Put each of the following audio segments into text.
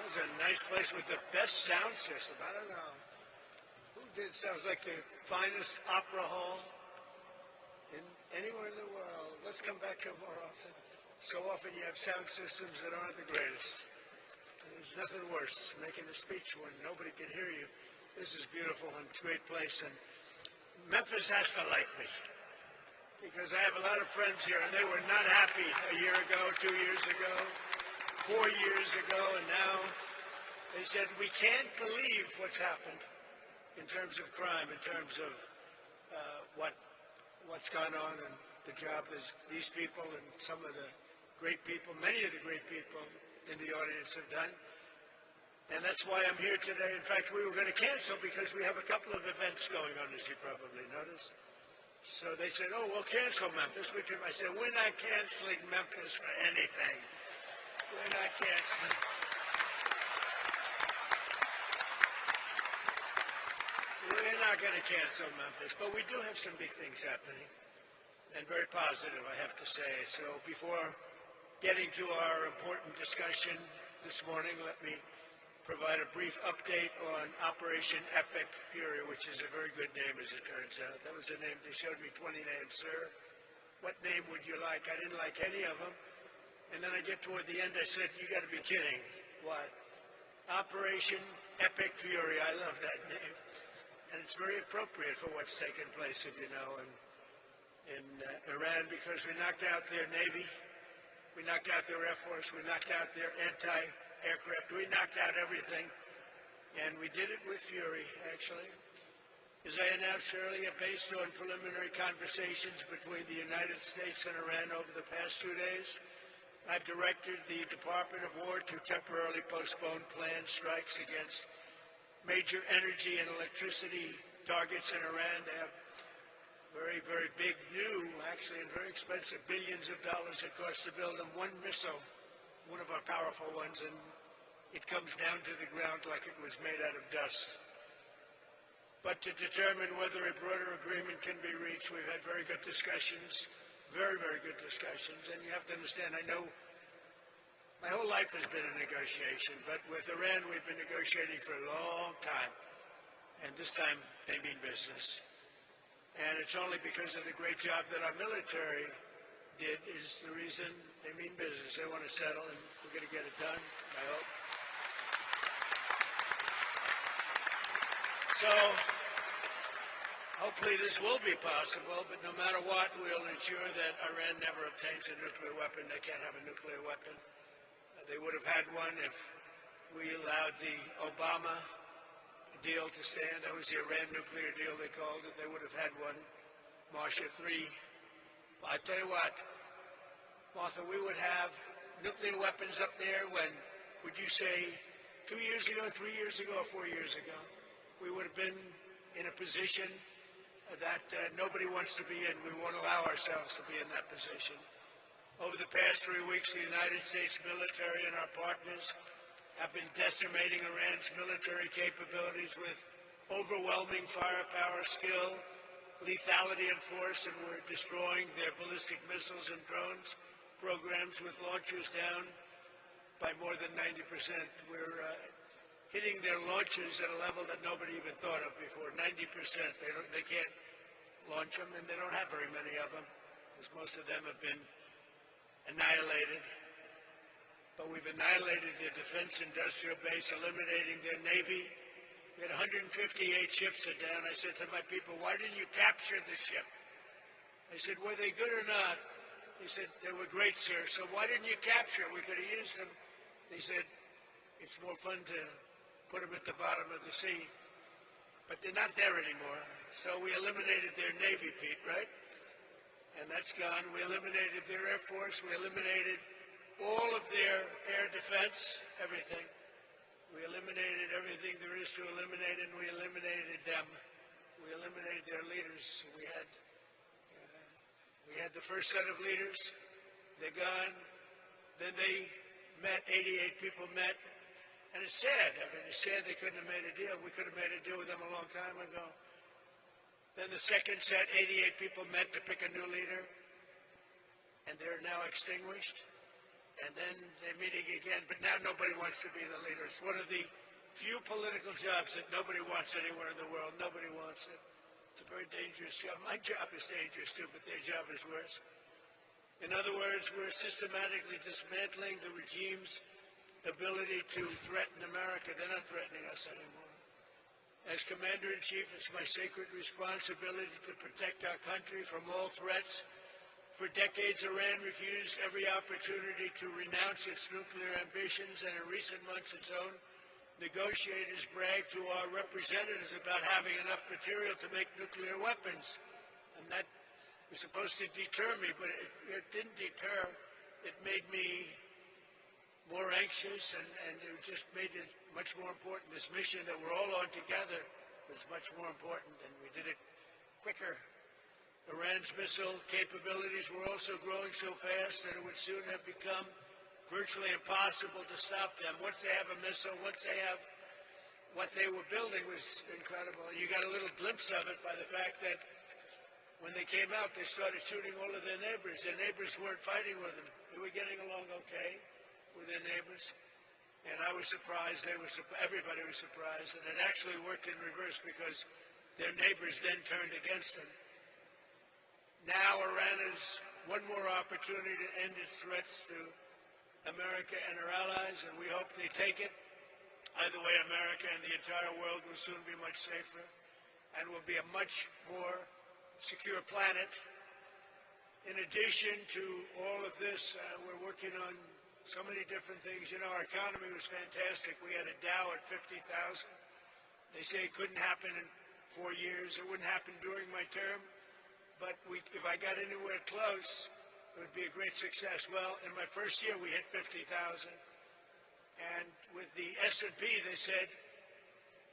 This is a nice place with the best sound system. I don't know. Who did? Sounds like the finest opera hall in anywhere in the world. Let's come back here more often. So often you have sound systems that aren't the greatest. There's nothing worse, making a speech when nobody can hear you. This is beautiful and it's a great place. And Memphis has to like me because I have a lot of friends here and they were not happy a year ago, 2 years ago, 4 years ago, and now they said, we can't believe what's happened in terms of crime, in terms of what's gone on and the job that these people and some of the great people, many of the great people in the audience have done. And that's why I'm here today. In fact, we were going to cancel because we have a couple of events going on, as you probably noticed. So they said, oh, we'll cancel Memphis. I said, we're not canceling Memphis for anything. We're not canceling. We're not going to cancel Memphis, but we do have some big things happening, and very positive, I have to say. So before getting to our important discussion this morning, let me provide a brief update on Operation Epic Fury, which is a very good name, as it turns out. That was a name. They showed me 20 names, sir. What name would you like? I didn't like any of them. And then I get toward the end, I said, you got to be kidding. What? Operation Epic Fury. I love that name. And it's very appropriate for what's taken place, if you know, in Iran, because we knocked out their Navy, we knocked out their Air Force, we knocked out their anti-aircraft, we knocked out everything. And we did it with fury, actually. As I announced earlier, based on preliminary conversations between the United States and Iran over the past 2 days, I've directed the Department of War to temporarily postpone planned strikes against major energy and electricity targets in Iran. They have very, very big, new, actually, and very expensive, billions of dollars it costs to build them. One missile, one of our powerful ones, and it comes down to the ground like it was made out of dust. But to determine whether a broader agreement can be reached, we've had very good discussions, very, very good discussions. And you have to understand, I know my whole life has been a negotiation, but with Iran, we've been negotiating for a long time. And this time, they mean business. And it's only because of the great job that our military did is the reason they mean business. They want to settle, and we're going to get it done, I hope. So, hopefully this will be possible, but no matter what, we'll ensure that Iran never obtains a nuclear weapon. They can't have a nuclear weapon. They would have had one if we allowed the Obama deal to stand. That was the Iran nuclear deal, they called it. They would have had one. Marcia 3. I tell you what, Martha, we would have nuclear weapons up there when, would you say, 2 years ago, 3 years ago, or 4 years ago? We would have been in a position that nobody wants to be in. We won't allow ourselves to be in that position. Over the past 3 weeks, the United States military and our partners have been decimating Iran's military capabilities with overwhelming firepower, skill, lethality, and force, and we're destroying their ballistic missiles and drones programs with launchers down by more than 90%. We're hitting their launchers at a level that nobody even thought of before, 90%. They can't launch them, and they don't have very many of them, because most of them have been annihilated. But we've annihilated their defense industrial base, eliminating their Navy. We had 158 ships are down. I said to my people, why didn't you capture the ship? I said, were they good or not? They said, they were great, sir. So why didn't you capture? We could have used them. They said, it's more fun to put them at the bottom of the sea. But they're not there anymore. So we eliminated their Navy, Pete, right? And that's gone. We eliminated their Air Force. We eliminated all of their air defense, everything. We eliminated everything there is to eliminate, and we eliminated them. We eliminated their leaders. We had the first set of leaders. They're gone. Then they met, 88 people met. And it's sad. I mean, it's sad they couldn't have made a deal. We could have made a deal with them a long time ago. Then the second set, 88 people met to pick a new leader, and they're now extinguished. and then they're meeting again, but now nobody wants to be the leader. It's one of the few political jobs that nobody wants anywhere in the world. Nobody wants it. It's a very dangerous job. My job is dangerous too, but their job is worse. In other words, we're systematically dismantling the regime's ability to threaten America. They're not threatening us anymore. As Commander-in-Chief, it's my sacred responsibility to protect our country from all threats. For decades, Iran refused every opportunity to renounce its nuclear ambitions, and in recent months, its own negotiators bragged to our representatives about having enough material to make nuclear weapons. And that was supposed to deter me, but it didn't deter. It made me more anxious, and it just made it much more important. This mission that we're all on together was much more important, and we did it quicker. Iran's missile capabilities were also growing so fast that it would soon have become virtually impossible to stop them. Once they have a missile, once they have what they were building was incredible. And you got a little glimpse of it by the fact that when they came out, they started shooting all of their neighbors. Their neighbors weren't fighting with them. They were getting along okay with their neighbors. And I was surprised. Everybody was surprised. And it actually worked in reverse because their neighbors then turned against them. Now Iran has one more opportunity to end its threats to America and her allies, and we hope they take it. Either way, America and the entire world will soon be much safer and will be a much more secure planet. In addition to all of this, we're working on so many different things. You know, our economy was fantastic. We had a Dow at 50,000. They say it couldn't happen in 4 years. It wouldn't happen during my term. But if I got anywhere close, it would be a great success. Well, in my first year, we hit 50,000. And with the S&P, they said,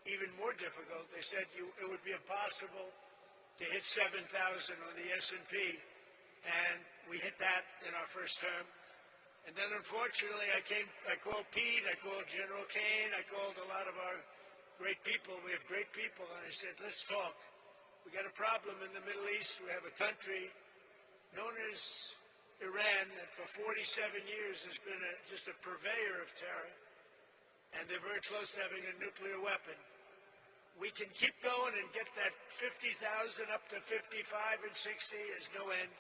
even more difficult. They said it would be impossible to hit 7,000 on the S&P. And we hit that in our first term. And then, unfortunately, I called Pete, I called General Kane, I called a lot of our great people. We have great people. And I said, let's talk. We got a problem in the Middle East. We have a country known as Iran that for 47 years has been just a purveyor of terror, and they're very close to having a nuclear weapon. We can keep going and get that 50,000 up to 55 and 60 is no end,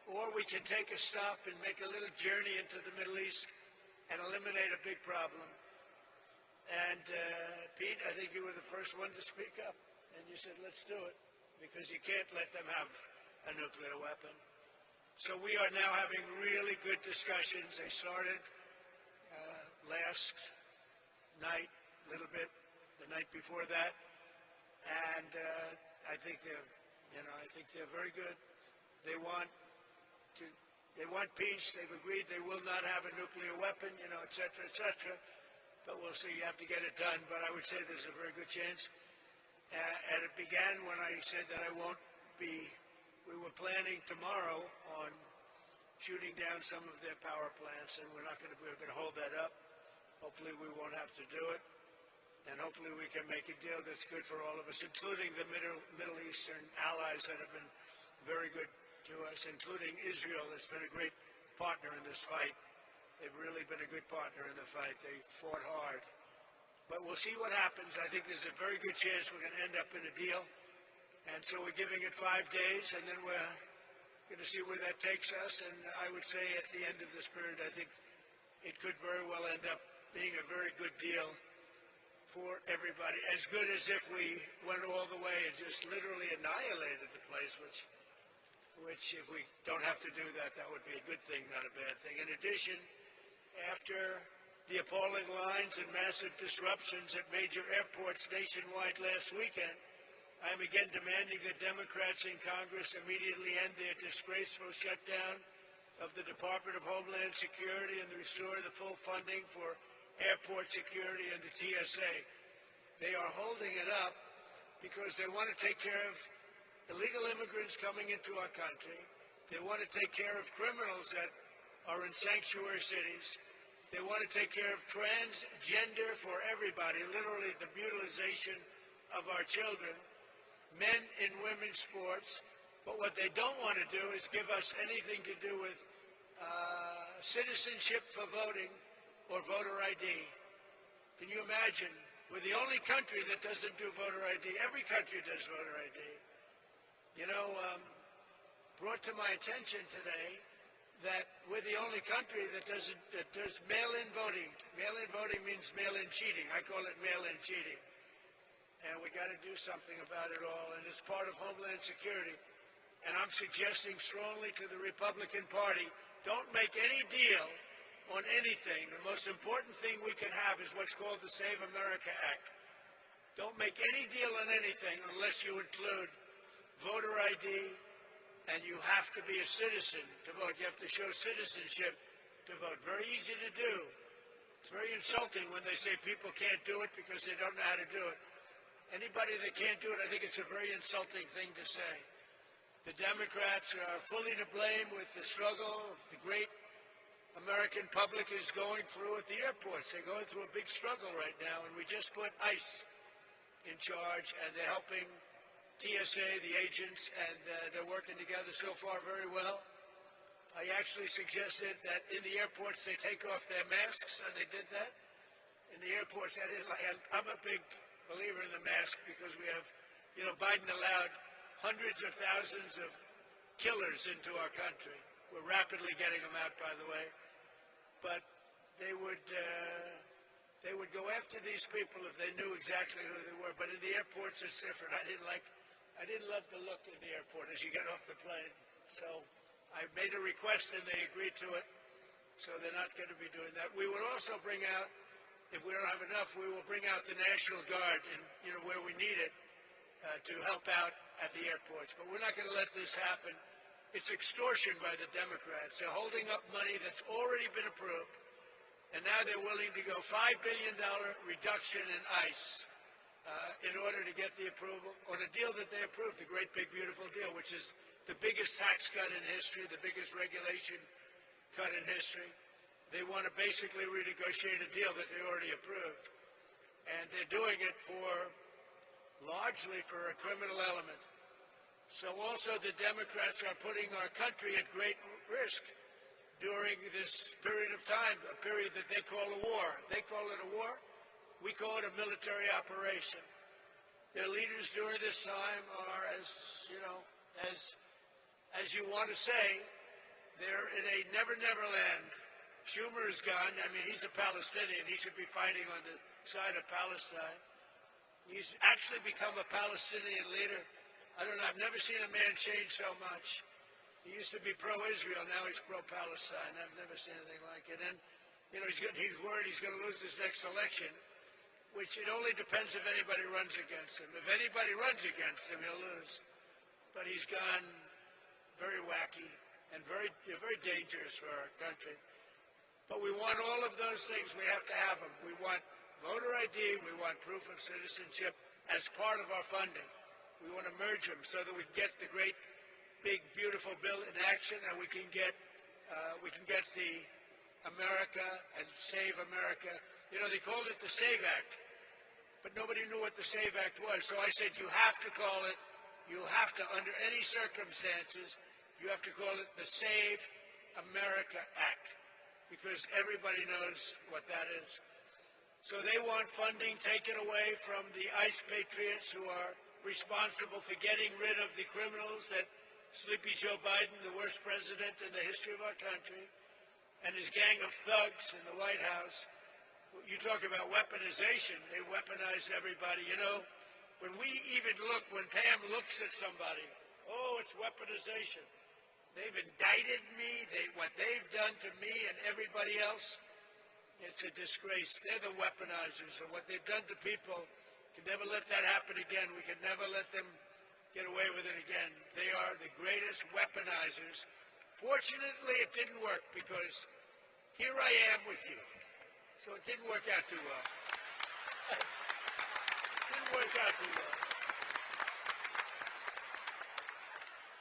or we can take a stop and make a little journey into the Middle East and eliminate a big problem. And Pete, I think you were the first one to speak up. And you said, let's do it, because you can't let them have a nuclear weapon. So we are now having really good discussions. They started last night, a little bit, the night before that. And I think they're very good. They want peace. They've agreed they will not have a nuclear weapon, et cetera, et cetera. But we'll see. You have to get it done. But I would say there's a very good chance. And it began when I said that we were planning tomorrow on shooting down some of their power plants, and we're going to hold that up. Hopefully we won't have to do it, and hopefully we can make a deal that's good for all of us, including the Middle Eastern allies that have been very good to us, including Israel that's been a great partner in this fight. They've really been a good partner in the fight. They fought hard. But we'll see what happens. I think there's a very good chance we're going to end up in a deal. And so we're giving it 5 days, and then we're going to see where that takes us. And I would say at the end of this period, I think it could very well end up being a very good deal for everybody. As good as if we went all the way and just literally annihilated the place, which if we don't have to do that, that would be a good thing, not a bad thing. In addition, after the appalling lines and massive disruptions at major airports nationwide last weekend, I am again demanding that Democrats in Congress immediately end their disgraceful shutdown of the Department of Homeland Security and restore the full funding for airport security and the TSA. They are holding it up because they want to take care of illegal immigrants coming into our country. They want to take care of criminals that are in sanctuary cities. They want to take care of transgender for everybody, literally the mutilization of our children, men in women's sports. But what they don't want to do is give us anything to do with citizenship for voting or voter ID. Can you imagine? We're the only country that doesn't do voter ID. Every country does voter ID. You know, brought to my attention today that we're the only country that does mail-in voting. Mail-in voting means mail-in cheating. I call it mail-in cheating. And we got to do something about it all. And it's part of Homeland Security. And I'm suggesting strongly to the Republican Party, don't make any deal on anything. The most important thing we can have is what's called the Save America Act. Don't make any deal on anything unless you include voter ID, and you have to be a citizen to vote. You have to show citizenship to vote. Very easy to do. It's very insulting when they say people can't do it because they don't know how to do it. Anybody that can't do it, I think it's a very insulting thing to say. The Democrats are fully to blame with the struggle of the great American public is going through at the airports. They're going through a big struggle right now, and we just put ICE in charge, and they're helping TSA, the agents, and they're working together so far very well. I actually suggested that in the airports they take off their masks, and they did that. In the airports, I'm a big believer in the mask because we have, you know, Biden allowed hundreds of thousands of killers into our country. We're rapidly getting them out, by the way. But they would go after these people if they knew exactly who they were. But in the airports, it's different. I didn't love the look in the airport as you get off the plane. So I made a request and they agreed to it. So they're not going to be doing that. We would also bring out, if we don't have enough, we will bring out the National Guard in, you know, where we need it to help out at the airports. But we're not going to let this happen. It's extortion by the Democrats. They're holding up money that's already been approved, and now they're willing to go $5 billion reduction in ICE in order to get the approval on a deal that they approved, the great big beautiful deal, which is the biggest tax cut in history, the biggest regulation cut in history. They want to basically renegotiate a deal that they already approved, and they're doing it largely for a criminal element. So also the Democrats are putting our country at great risk during this period of time, a period that they call a war. They call it a war. We call it a military operation. Their leaders during this time are, as you know, as you want to say, they're in a never-never land. Schumer is gone. I mean, he's a Palestinian. He should be fighting on the side of Palestine. He's actually become a Palestinian leader. I don't know, I've never seen a man change so much. He used to be pro-Israel, now he's pro-Palestine. I've never seen anything like it. And, you know, he's worried he's going to lose this next election, which it only depends if anybody runs against him. If anybody runs against him, he'll lose. But he's gone very wacky and very dangerous for our country. But we want all of those things. We have to have them. We want voter ID. We want proof of citizenship as part of our funding. We want to merge them so that we can get the great, big, beautiful bill in action, and we can get the America and Save America. You know, they called it the SAVE Act, but nobody knew what the SAVE Act was. So I said, you have to call it, under any circumstances, you have to call it the Save America Act, because everybody knows what that is. So they want funding taken away from the ICE patriots who are responsible for getting rid of the criminals that Sleepy Joe Biden, the worst president in the history of our country, and his gang of thugs in the White House. You talk about weaponization. They weaponize everybody. You know, when Pam looks at somebody, oh, it's weaponization. They've indicted me. What they've done to me and everybody else, it's a disgrace. They're the weaponizers of what they've done to people. We can never let that happen again. We can never let them get away with it again. They are the greatest weaponizers. Fortunately, it didn't work because here I am with you. So it didn't work out too well. Didn't work out too well.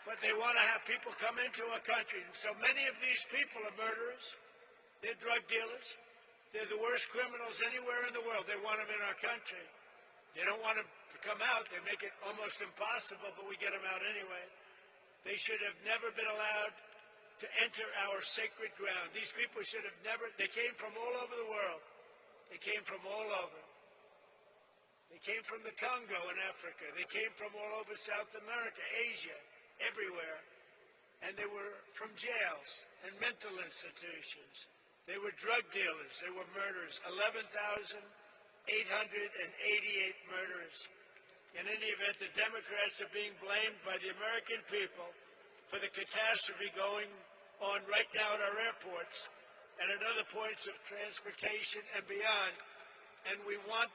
But they want to have people come into our country. And so many of these people are murderers. They're drug dealers. They're the worst criminals anywhere in the world. They want them in our country. They don't want them to come out. They make it almost impossible, but we get them out anyway. They should have never been allowed to enter our sacred ground. These people should have never, they came from all over the world. They came from all over. They came from the Congo in Africa. They came from all over South America, Asia, everywhere. And they were from jails and mental institutions. They were drug dealers. They were murderers. 11,888 murderers. In any event, the Democrats are being blamed by the American people for the catastrophe going on right now at our airports and at other points of transportation and beyond. And we want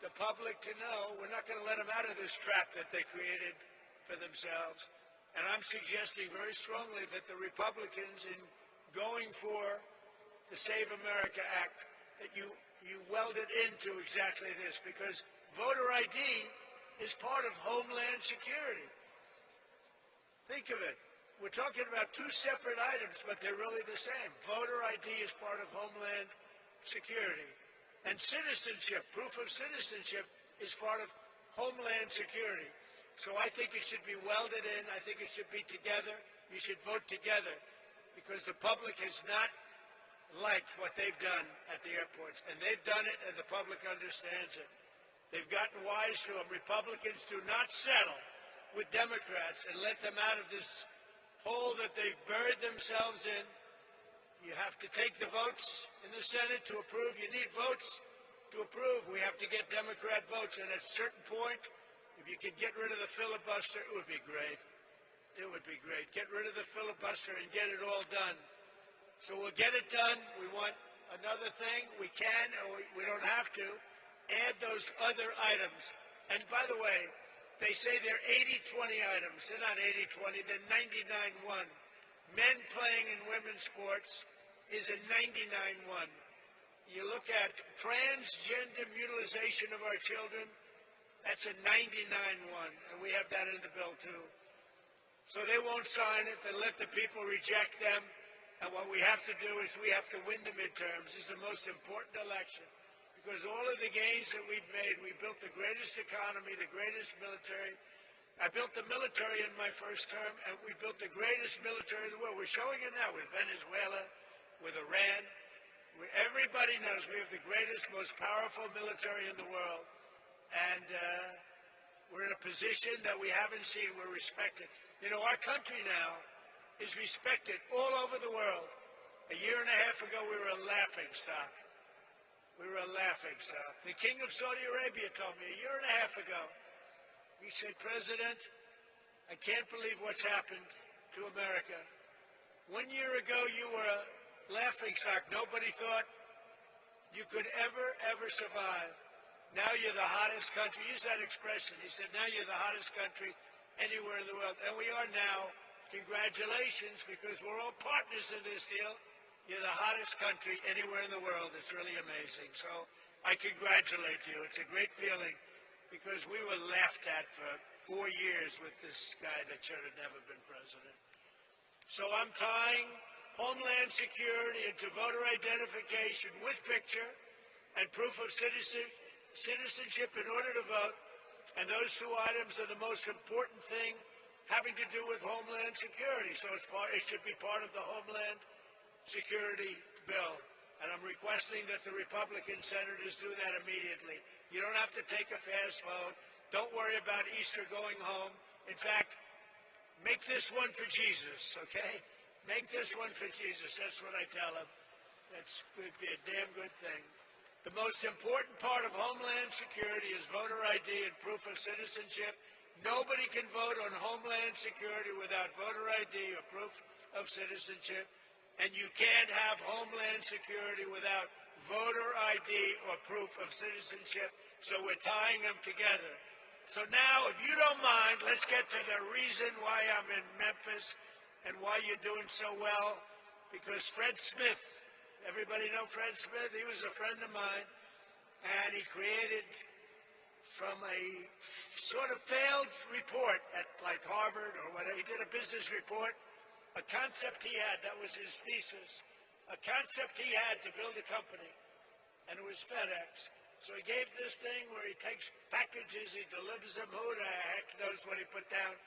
the public to know we're not going to let them out of this trap that they created for themselves. And I'm suggesting very strongly that the Republicans, in going for the Save America Act, that you weld it into exactly this, because voter ID is part of Homeland Security. Think of it. We're talking about two separate items, but they're really the same. Voter ID is part of Homeland Security. And citizenship, proof of citizenship, is part of Homeland Security. So I think it should be welded in. I think it should be together. You should vote together, because the public has not liked what they've done at the airports. And they've done it, and the public understands it. They've gotten wise to them. Republicans do not settle with Democrats and let them out of this hole that they've buried themselves in. You have to take the votes in the Senate to approve. You need votes to approve. We have to get Democrat votes. And at a certain point, if you could get rid of the filibuster, it would be great. It would be great. Get rid of the filibuster and get it all done. So we'll get it done. We want another thing. We can, or we don't have to, add those other items. And by the way, they say they're 80-20 items. They're not 80-20. They're 99-1. Men playing in women's sports is a 99-1. You look at transgender mutilization of our children, that's a 99-1. And we have that in the bill, too. So they won't sign it. They let the people reject them. And what we have to do is we have to win the midterms. This is the most important election. Because all of the gains that we've made, we built the greatest economy, the greatest military. I built the military in my first term, and we built the greatest military in the world. We're showing it now with Venezuela, with Iran. Everybody knows we have the greatest, most powerful military in the world. And we're in a position that we haven't seen. We're respected. You know, our country now is respected all over the world. A year and a half ago, we were a laughing stock. We were a laughing stock. The King of Saudi Arabia told me a year and a half ago, he said, President, I can't believe what's happened to America. 1 year ago, you were a laughing stock. Nobody thought you could ever survive. Now you're the hottest country. Use that expression. He said, now you're the hottest country anywhere in the world. And we are now. Congratulations, because we're all partners in this deal. You're the hottest country anywhere in the world. It's really amazing. So I congratulate you. It's a great feeling, because we were laughed at for 4 years with this guy that should have never been president. So I'm tying Homeland Security into voter identification with picture and proof of citizenship in order to vote. And those two items are the most important thing having to do with Homeland Security. So it should be part of the Homeland Security bill. And I'm requesting that the Republican senators do that immediately. You don't have to take a fast vote. Don't worry about Easter going home. In fact, make this one for Jesus, okay? Make this one for Jesus. That's what I tell him. That's would be a damn good thing. The most important part of Homeland Security is voter ID and proof of citizenship. Nobody can vote on Homeland Security without voter ID or proof of citizenship. And you can't have Homeland Security without voter ID or proof of citizenship. So we're tying them together. So now, if you don't mind, let's get to the reason why I'm in Memphis and why you're doing so well. Because Fred Smith, everybody know Fred Smith? He was a friend of mine. And he created, from a sort of failed report at like Harvard or whatever, he did a business report, a concept he had, that was his thesis, a concept he had to build a company, and it was FedEx. So he gave this thing where he takes packages, he delivers them, who the heck knows what he put down,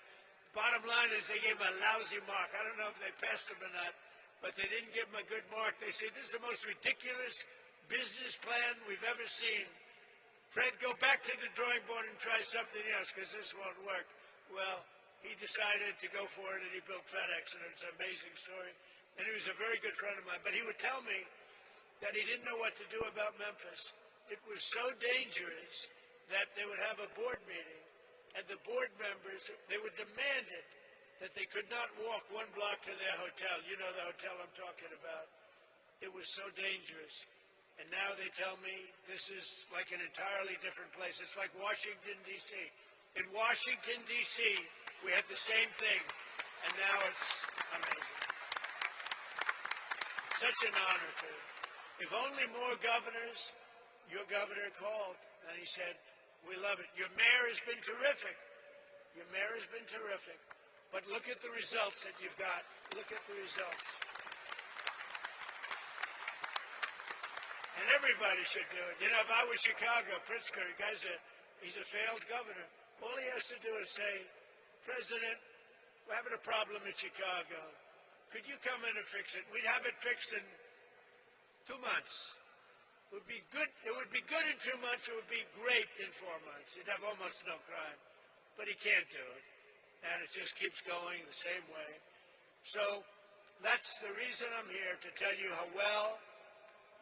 Bottom line is they gave him a lousy mark. I don't know if they passed him or not, but they didn't give him a good mark. They say, this is the most ridiculous business plan we've ever seen. Fred, go back to the drawing board and try something else, because this won't work. Well, he decided to go for it, and he built FedEx, and it's an amazing story. And he was a very good friend of mine. But he would tell me that he didn't know what to do about Memphis. It was so dangerous that they would have a board meeting, and the board members, they would demand it, that they could not walk 1 block to their hotel. You know the hotel I'm talking about. It was so dangerous. And now they tell me this is like an entirely different place. It's like Washington, D.C. In Washington, D.C., we had the same thing, and now it's amazing. It's such an honor, too. If only more governors, your governor called, and he said, we love it. Your mayor has been terrific. Your mayor has been terrific. But look at the results that you've got. Look at the results. And everybody should do it. You know, if I was Chicago, Pritzker, he's a failed governor. All he has to do is say, President, we're having a problem in Chicago. Could you come in and fix it? We'd have it fixed in 2 months. It would be good. It would be good in 2 months. It would be great in 4 months. You'd have almost no crime. But he can't do it. And it just keeps going the same way. So that's the reason I'm here, to tell you how well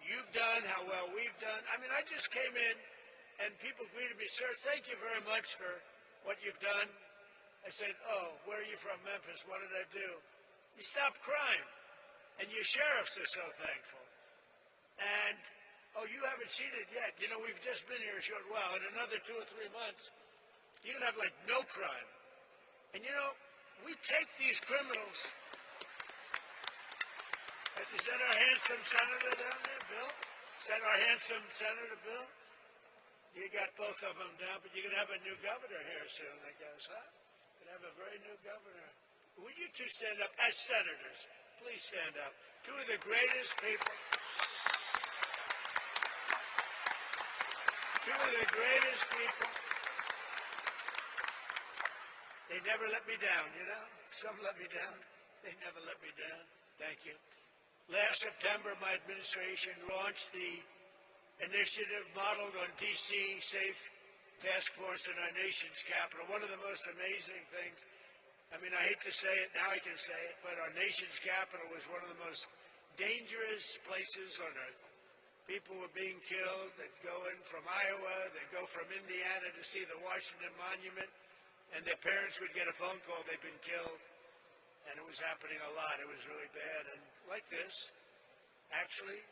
you've done, how well we've done. I mean, I just came in and people greeted me, sir, thank you very much for what you've done. I said, oh, where are you from? Memphis. What did I do? You stopped crime. And your sheriffs are so thankful. And oh, you haven't seen it yet. You know, we've just been here a short while. In another 2 or 3 months, you can have, like, no crime. And, you know, we take these criminals. Is that our handsome senator down there, Bill? Is that our handsome senator, Bill? You got both of them down, but you're going to have a new governor here soon, I guess, huh? You're going to have a very new governor. Would you two stand up as senators? Please stand up. Two of the greatest people. Two of the greatest people. They never let me down, you know? Some let me down. They never let me down. Thank you. Last September, my administration launched the initiative modeled on D.C. Safe Task Force in our nation's capital. One of the most amazing things, I mean, I hate to say it, now I can say it, but our nation's capital was one of the most dangerous places on earth. People were being killed. They'd go in from Iowa. They'd go from Indiana to see the Washington Monument, and their parents would get a phone call they'd been killed, and it was happening a lot. It was really bad. And like this, actually,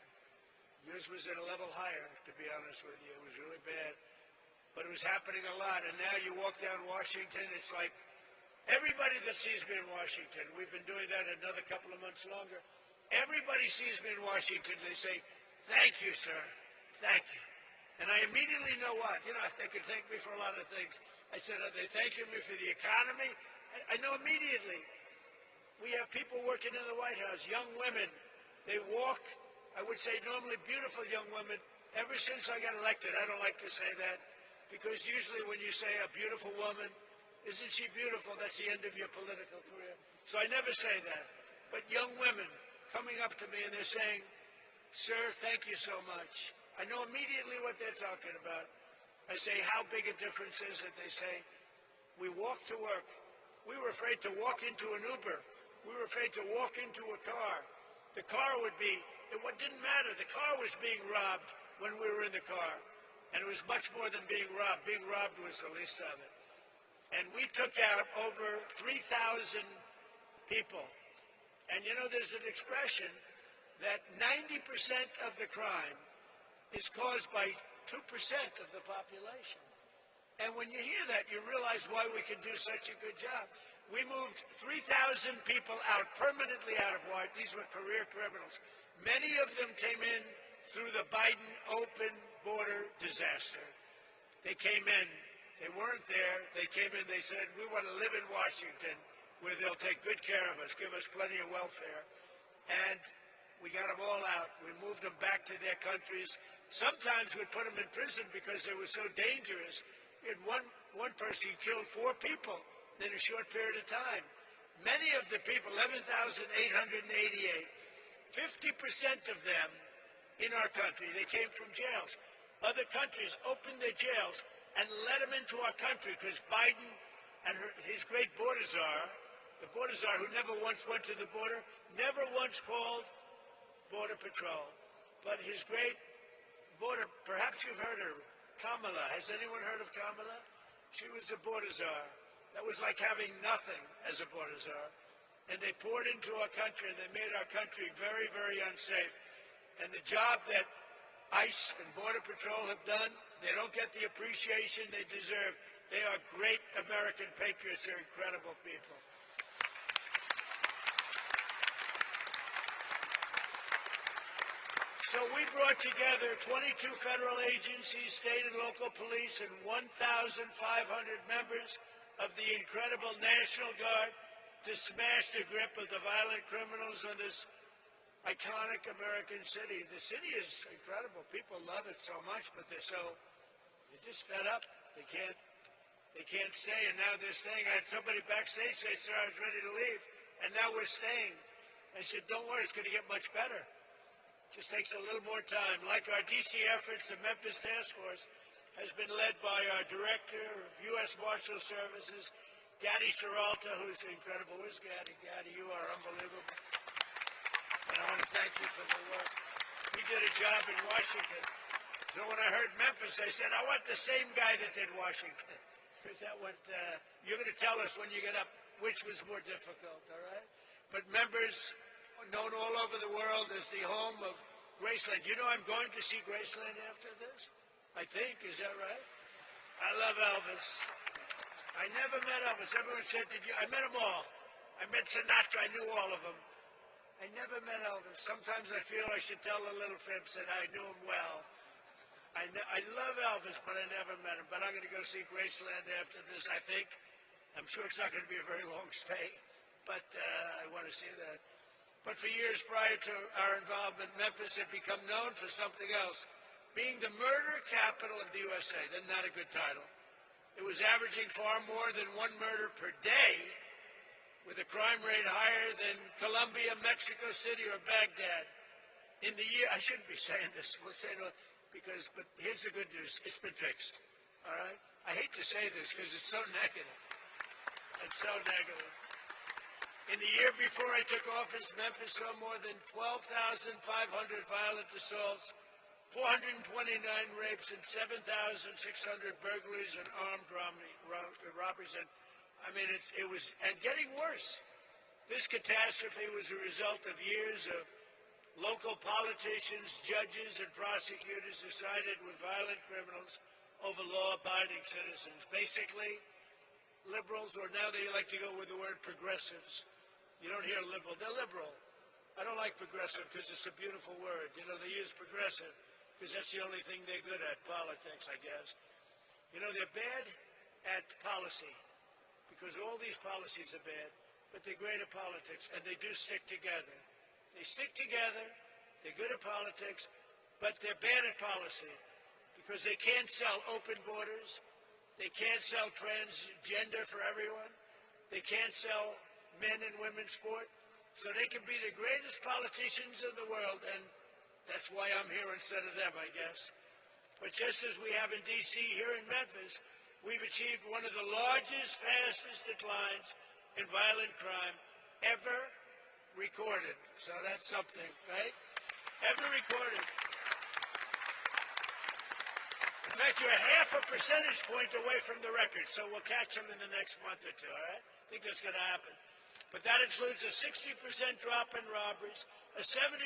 yours was at a level higher, to be honest with you. It was really bad. But it was happening a lot, and now you walk down Washington, it's like everybody that sees me in Washington, we've been doing that another couple of months longer, everybody sees me in Washington, they say, thank you, sir. Thank you. And I immediately know what. You know, they could thank me for a lot of things. I said, are they thanking me for the economy? I know immediately. We have people working in the White House, young women. They walk, I would say normally beautiful young women. Ever since I got elected, I don't like to say that, because usually when you say a beautiful woman, isn't she beautiful? That's the end of your political career. So I never say that. But young women coming up to me and they're saying, sir, thank you so much. I know immediately what they're talking about. I say, how big a difference is it? They say, we walk to work. We were afraid to walk into an Uber. We were afraid to walk into a car. The car would be, it didn't matter. The car was being robbed when we were in the car. And it was much more than being robbed. Being robbed was the least of it. And we took out over 3,000 people. And you know, there's an expression that 90% of the crime is caused by 2% of the population. And when you hear that, you realize why we can do such a good job. We moved 3,000 people out, permanently out of Washington. These were career criminals. Many of them came in through the Biden open border disaster. They came in. They weren't there. They came in. They said, we want to live in Washington where they'll take good care of us, give us plenty of welfare. And we got them all out. We moved them back to their countries. Sometimes we'd put them in prison because they were so dangerous. And one person killed 4 people in a short period of time. Many of the people, 11,888, 50% of them in our country, they came from jails. Other countries opened their jails and let them into our country because Biden and his great border czar, the border czar who never once went to the border, never once called Border Patrol. But his great border, perhaps you've heard her, Kamala. Has anyone heard of Kamala? She was the border czar. That was like having nothing as a border czar. And they poured into our country, and they made our country very, very unsafe. And the job that ICE and Border Patrol have done, they don't get the appreciation they deserve. They are great American patriots. They're incredible people. So we brought together 22 federal agencies, state and local police, and 1,500 members of the incredible National Guard to smash the grip of the violent criminals in this iconic American city. The city is incredible. People love it so much, but they're just fed up. They can't stay, and now they're staying. I had somebody backstage say, "Sir, I was ready to leave, and now we're staying." I said, "Don't worry, it's going to get much better. Just takes a little more time." Like our D.C. efforts, the Memphis Task Force has been led by our Director of U.S. Marshal Services, Gaddy Seralta, who's incredible. Where's Gaddy? Gaddy, you are unbelievable. And I want to thank you for the work. He did a job in Washington. So when I heard Memphis, I said, I want the same guy that did Washington. Because that went, you're going to tell us when you get up which was more difficult, all right? But members known all over the world as the home of Graceland. You know I'm going to see Graceland after this? I think, is that right? I love Elvis. I never met Elvis. Everyone said, did you? I met them all. I met Sinatra. I knew all of them. I never met Elvis. Sometimes I feel I should tell the little fibs that I knew him well. I love Elvis, but I never met him. But I'm going to go see Graceland after this, I think. I'm sure it's not going to be a very long stay, but I want to see that. But for years prior to our involvement, Memphis had become known for something else, being the murder capital of the USA. Isn't that a good title? It was averaging far more than one murder per day, with a crime rate higher than Colombia, Mexico City, or Baghdad. In the year, I shouldn't be saying this, but here's the good news. It's been fixed, all right? I hate to say this because it's so negative. It's so negative. In the year before I took office, Memphis saw more than 12,500 violent assaults, 429 rapes, and 7,600 burglaries and armed robberies. And I mean, it was getting worse. This catastrophe was a result of years of local politicians, judges, and prosecutors who sided with violent criminals over law-abiding citizens. Basically, liberals, or now they like to go with the word progressives. You don't hear liberal. They're liberal. I don't like progressive because it's a beautiful word. You know, they use progressive because that's the only thing they're good at, politics, I guess. You know, they're bad at policy because all these policies are bad, but they're great at politics, and they do stick together. They stick together, they're good at politics, but they're bad at policy because they can't sell open borders, they can't sell transgender for everyone, they can't sell men and women's sport, so they can be the greatest politicians in the world, and that's why I'm here instead of them, I guess. But just as we have in D.C., here in Memphis, we've achieved one of the largest, fastest declines in violent crime ever recorded. So that's something, right? Ever recorded. In fact, you're half a percentage point away from the record, so we'll catch them in the next month or two, all right? I think that's going to happen. But that includes a 60% drop in robberies, a 74%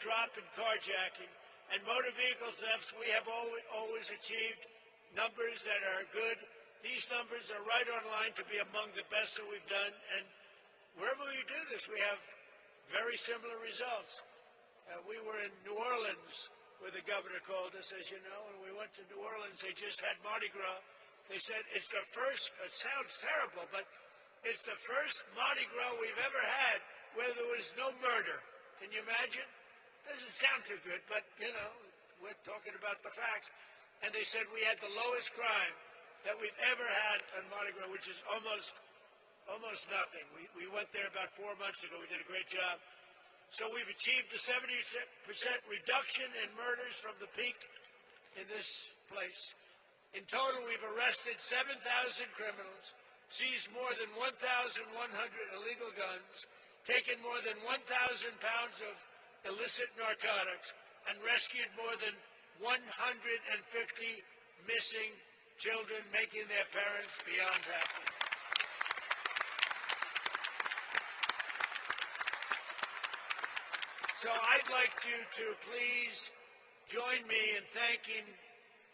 drop in carjacking, and motor vehicle thefts. We have always achieved numbers that are good. These numbers are right on line to be among the best that we've done. And wherever we do this, we have very similar results. We were in New Orleans, where the governor called us, as you know, and we went to New Orleans. They just had Mardi Gras. They said it's the first, it sounds terrible, but it's the first Mardi Gras we've ever had where there was no murder. Can you imagine? Doesn't sound too good, but, you know, we're talking about the facts. And they said we had the lowest crime that we've ever had on Mardi Gras, which is almost almost nothing. We went there about 4 months ago. We did a great job. So we've achieved a 70% reduction in murders from the peak in this place. In total, we've arrested 7,000 criminals, seized more than 1,100 illegal guns, taken more than 1,000 pounds of illicit narcotics, and rescued more than 150 missing children, making their parents beyond happy. So I'd like you to please join me in thanking,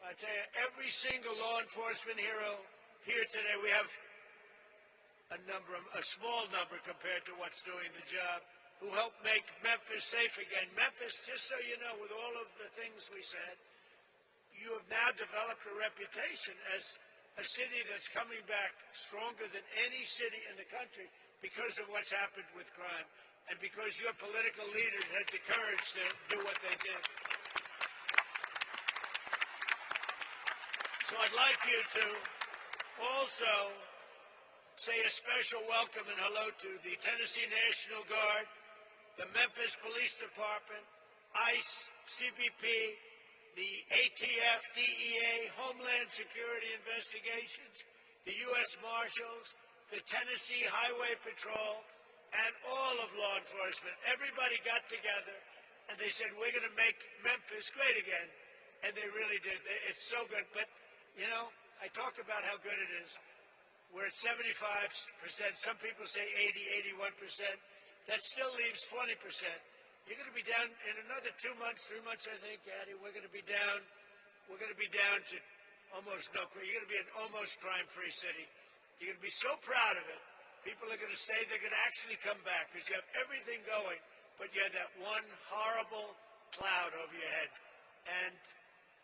I tell you, every single law enforcement hero here today. We have a small number compared to what's doing the job, who helped make Memphis safe again. Memphis, just so you know, with all of the things we said, you have now developed a reputation as a city that's coming back stronger than any city in the country because of what's happened with crime and because your political leaders had the courage to do what they did. So I'd like you to also say a special welcome and hello to the Tennessee National Guard, the Memphis Police Department, ICE, CBP, the ATF, DEA, Homeland Security Investigations, the U.S. Marshals, the Tennessee Highway Patrol, and all of law enforcement. Everybody got together and they said, we're going to make Memphis great again. And they really did. It's so good. But, you know, I talk about how good it is. We're at 75%. Some people say 80, 81%. That still leaves 20%. You're going to be down in another 2 months, 3 months, I think, Addie. We're going to be down. We're going to be down to almost no crime. You're going to be an almost crime-free city. You're going to be so proud of it. People are going to stay. They're going to actually come back because you have everything going, but you have that one horrible cloud over your head. And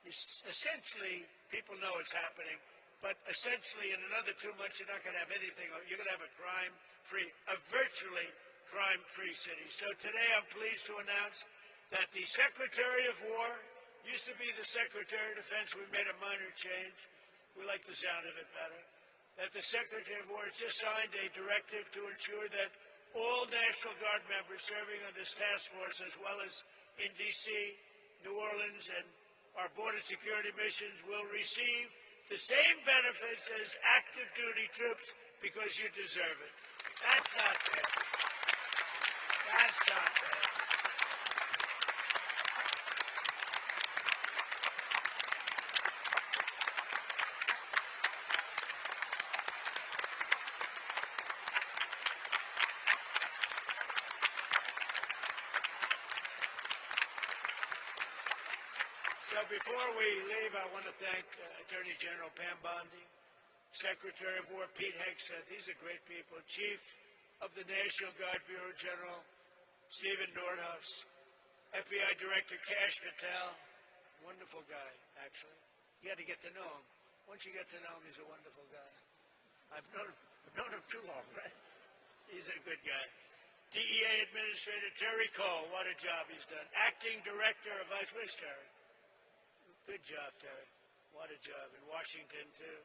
essentially, people know it's happening, but essentially in another 2 months, you're not going to have anything. You're going to have a virtually crime-free city. So today I'm pleased to announce that the Secretary of War used to be the Secretary of Defense. We made a minor change. We like the sound of it better. That the Secretary of War has just signed a directive to ensure that all National Guard members serving on this task force, as well as in D.C., New Orleans, and our border security missions, will receive the same benefits as active duty troops because you deserve it. That's not fair. That's not fair. So before we leave, I want to thank Attorney General Pam Bondi, Secretary of War Pete Hegseth. These are great people. Chief of the National Guard Bureau General Stephen Nordhaus, FBI Director Kash Patel, wonderful guy, actually. You had to get to know him. Once you get to know him, he's a wonderful guy. I've known him too long, right? He's a good guy. DEA Administrator Terry Cole, what a job he's done. Acting Director of ICE, where's Terry? Good job, Terry. What a job. In Washington, too.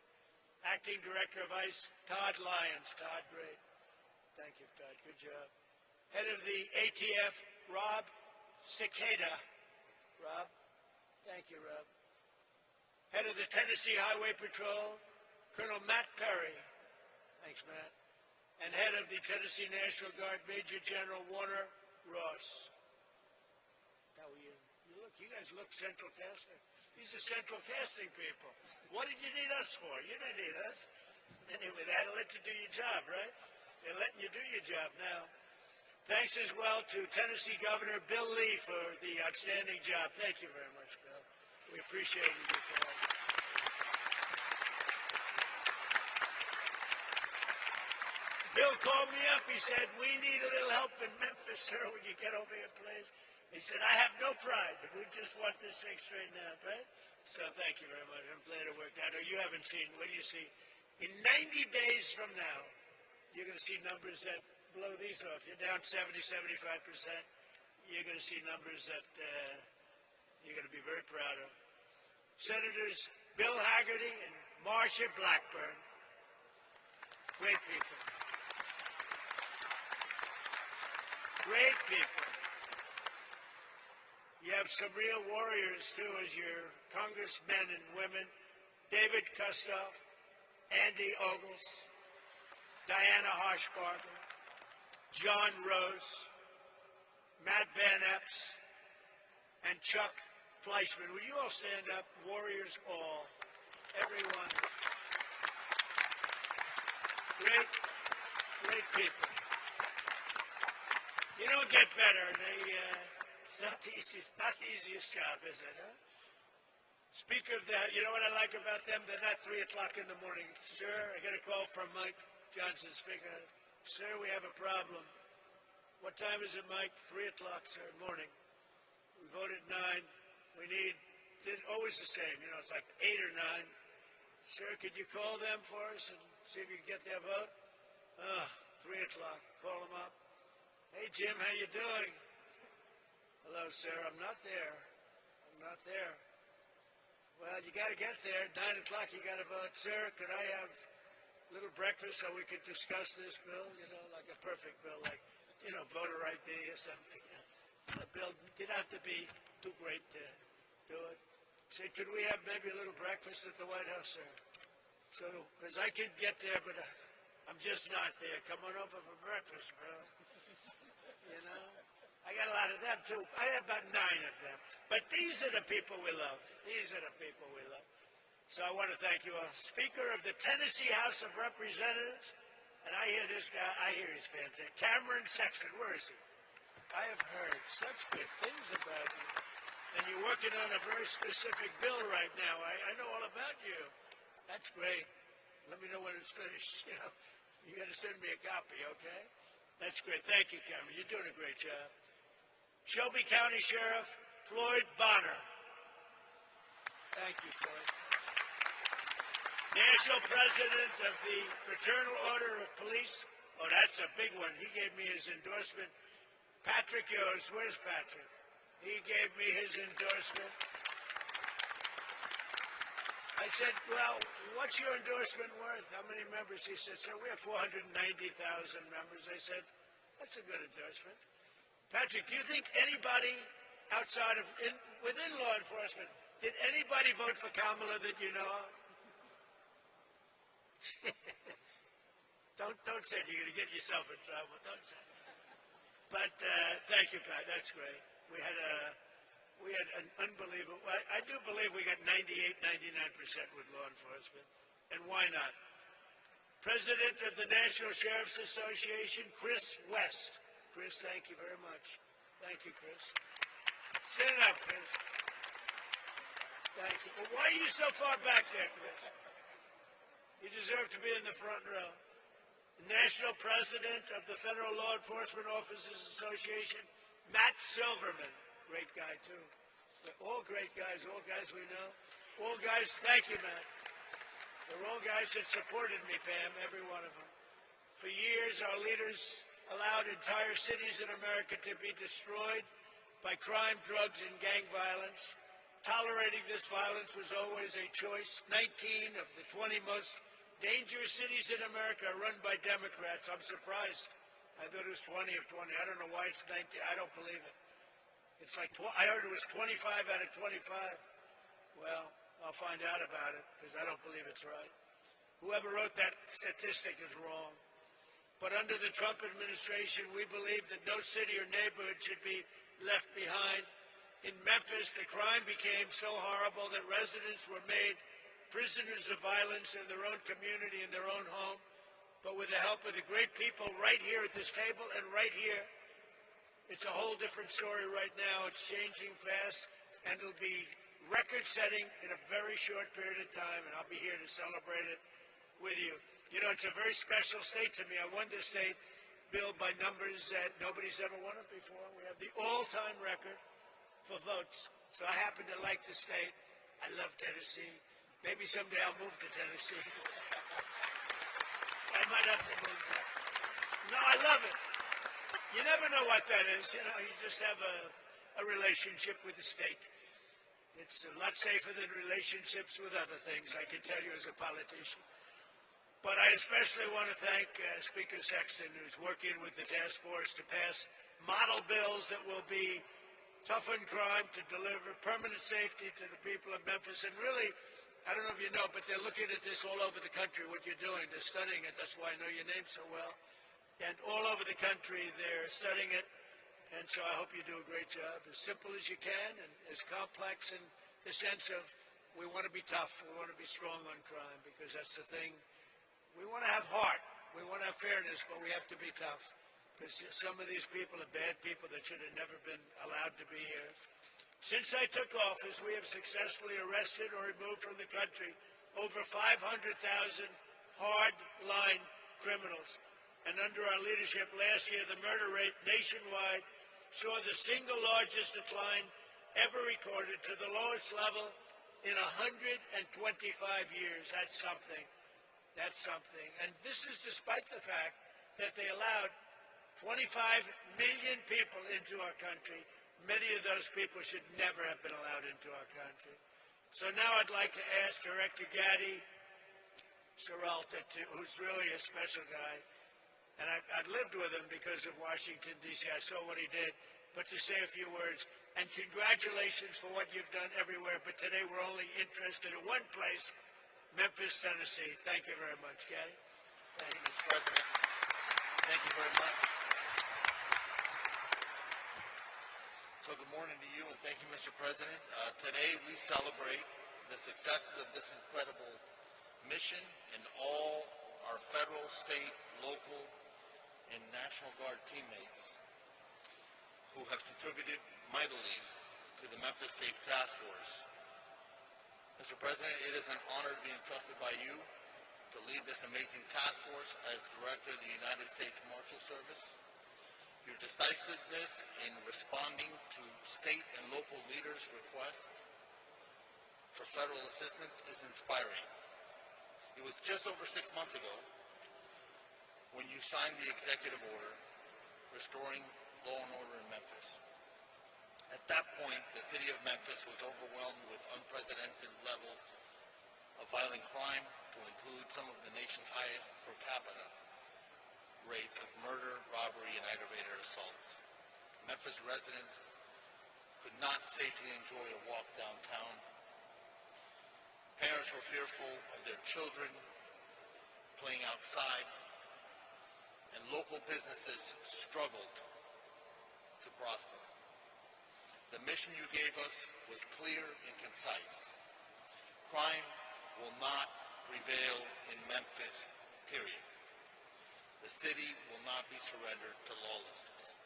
Acting Director of ICE, Todd Lyons. Todd, great. Thank you, Todd. Good job. Head of the ATF, Rob Cicada. Rob. Thank you, Rob. Head of the Tennessee Highway Patrol, Colonel Matt Perry. Thanks, Matt. And head of the Tennessee National Guard, Major General Warner Ross. How are you? You guys look central casting. These are central casting people. What did you need us for? You didn't need us. Anyway, they had to let you do your job, right? They're letting you do your job now. Thanks as well to Tennessee Governor Bill Lee for the outstanding job. Thank you very much, Bill. We appreciate you. Bill called me up. He said, we need a little help in Memphis, sir, when you get over here, please. He said, I have no pride. We just want this thing straightened out, right? So thank you very much. I'm glad it worked out. Oh, you haven't seen, what do you see? In 90 days from now, you're going to see numbers that blow these off. You're down 70, 75%. You're going to see numbers that you're going to be very proud of. Senators Bill Hagerty and Marsha Blackburn. Great people. Great people. You have some real warriors, too, as your congressmen and women. David Kustoff, Andy Ogles, Diana Harshbarger, John Rose, Matt Van Epps, and Chuck Fleischman. Will you all stand up? Warriors all. Everyone. Great, great people. You don't get better. It's not the easiest job, is it? Huh? Speaker of that, you know what I like about them? They're not 3 o'clock in the morning. Sir, I get a call from Mike Johnson, Speaker. Sir, we have a problem. What time is it, Mike? 3 o'clock, sir, morning. We voted 9. We need, it's always the same, you know, it's like 8 or 9. Sir, could you call them for us and see if you can get their vote? 3 o'clock. Call them up. Hey, Jim, how you doing? Hello, sir. I'm not there. I'm not there. Well, you got to get there. 9 o'clock, you got to vote. Sir, could I have a little breakfast so we could discuss this bill? You know, like a perfect bill, like, you know, voter ID or something. You know, the bill didn't have to be too great to do it. Said, could we have maybe a little breakfast at the White House, sir? So, because I could get there, but I'm just not there. Come on over for breakfast, bro. You know? I got a lot of them, too. I have about 9 of them. But these are the people we love. These are the people we love. So I want to thank you all. Speaker of the Tennessee House of Representatives, and I hear this guy, I hear he's fantastic. Cameron Sexton, where is he? I have heard such good things about you. And you're working on a very specific bill right now. I know all about you. That's great. Let me know when it's finished. You know, you got to send me a copy, okay? That's great. Thank you, Cameron. You're doing a great job. Shelby County Sheriff Floyd Bonner. Thank you, Floyd. National President of the Fraternal Order of Police. Oh, that's a big one. He gave me his endorsement. Patrick Yost. Where's Patrick? He gave me his endorsement. I said, well, what's your endorsement worth? How many members? He said, sir, we have 490,000 members. I said, that's a good endorsement. Patrick, do you think anybody outside of, within law enforcement, did anybody vote for Kamala that you know of? Don't say it. You're going to get yourself in trouble. Don't say it. But thank you, Pat. That's great. We had an unbelievable, I do believe we got 98, 99% with law enforcement. And why not? President of the National Sheriff's Association, Chris West. Chris, thank you very much. Thank you, Chris. Stand up, Chris. Thank you. Well, why are you so far back there, Chris? You deserve to be in the front row. The National President of the Federal Law Enforcement Officers Association, Matt Silverman. Great guy, too. They're all great guys, all guys we know. All guys, thank you, Matt. They're all guys that supported me, Pam, every one of them. For years, our leaders allowed entire cities in America to be destroyed by crime, drugs, and gang violence. Tolerating this violence was always a choice. 19 of the 20 most dangerous cities in America are run by Democrats. I'm surprised. I thought it was 20 of 20. I don't know why it's 19. I don't believe it. It's like, I heard it was 25 out of 25. Well, I'll find out about it because I don't believe it's right. Whoever wrote that statistic is wrong. But under the Trump administration, we believe that no city or neighborhood should be left behind. In Memphis, the crime became so horrible that residents were made prisoners of violence in their own community, in their own home. But with the help of the great people right here at this table and right here, it's a whole different story right now. It's changing fast, and it'll be record-setting in a very short period of time, and I'll be here to celebrate it with you. You know, it's a very special state to me. I won this state bill by numbers that nobody's ever won it before. We have the all-time record for votes. So I happen to like the state. I love Tennessee. Maybe someday I'll move to Tennessee. I might have to move there. No, I love it. You never know what that is. You know, you just have a relationship with the state. It's a lot safer than relationships with other things, I can tell you as a politician. But I especially want to thank Speaker Sexton, who's working with the task force to pass model bills that will be toughen crime to deliver permanent safety to the people of Memphis. And really, I don't know if you know, but they're looking at this all over the country, what you're doing. They're studying it. That's why I know your name so well. And all over the country, they're studying it. And so I hope you do a great job, as simple as you can and as complex in the sense of we want to be tough. We want to be strong on crime because that's the thing. We want to have heart. We want to have fairness, but we have to be tough. Because some of these people are bad people that should have never been allowed to be here. Since I took office, we have successfully arrested or removed from the country over 500,000 hard-line criminals. And under our leadership last year, the murder rate nationwide saw the single largest decline ever recorded to the lowest level in 125 years. That's something. That's something. And this is despite the fact that they allowed 25 million people into our country. Many of those people should never have been allowed into our country. So now I'd like to ask Director Gatti Seralta, who's really a special guy, and I've lived with him because of Washington, D.C. I saw what he did, but to say a few words. And congratulations for what you've done everywhere, but today we're only interested in one place, Memphis, Tennessee. Thank you very much, Gatti. Thank you, Mr. President. Thank you very much. So good morning to you, and thank you, Mr. President. Today we celebrate the successes of this incredible mission and all our federal, state, local, and National Guard teammates who have contributed mightily to the Memphis Safe Task Force. Mr. President, it is an honor to be entrusted by you to lead this amazing task force as Director of the United States Marshal Service. Your decisiveness in responding to state and local leaders' requests for federal assistance is inspiring. It was just over 6 months ago when you signed the executive order restoring law and order in Memphis. At that point, the city of Memphis was overwhelmed with unprecedented levels of violent crime, to include some of the nation's highest per capita rates of murder, robbery, and aggravated assault. Memphis residents could not safely enjoy a walk downtown. Parents were fearful of their children playing outside, and local businesses struggled to prosper. The mission you gave us was clear and concise. Crime will not prevail in Memphis, period. The city will not be surrendered to lawlessness.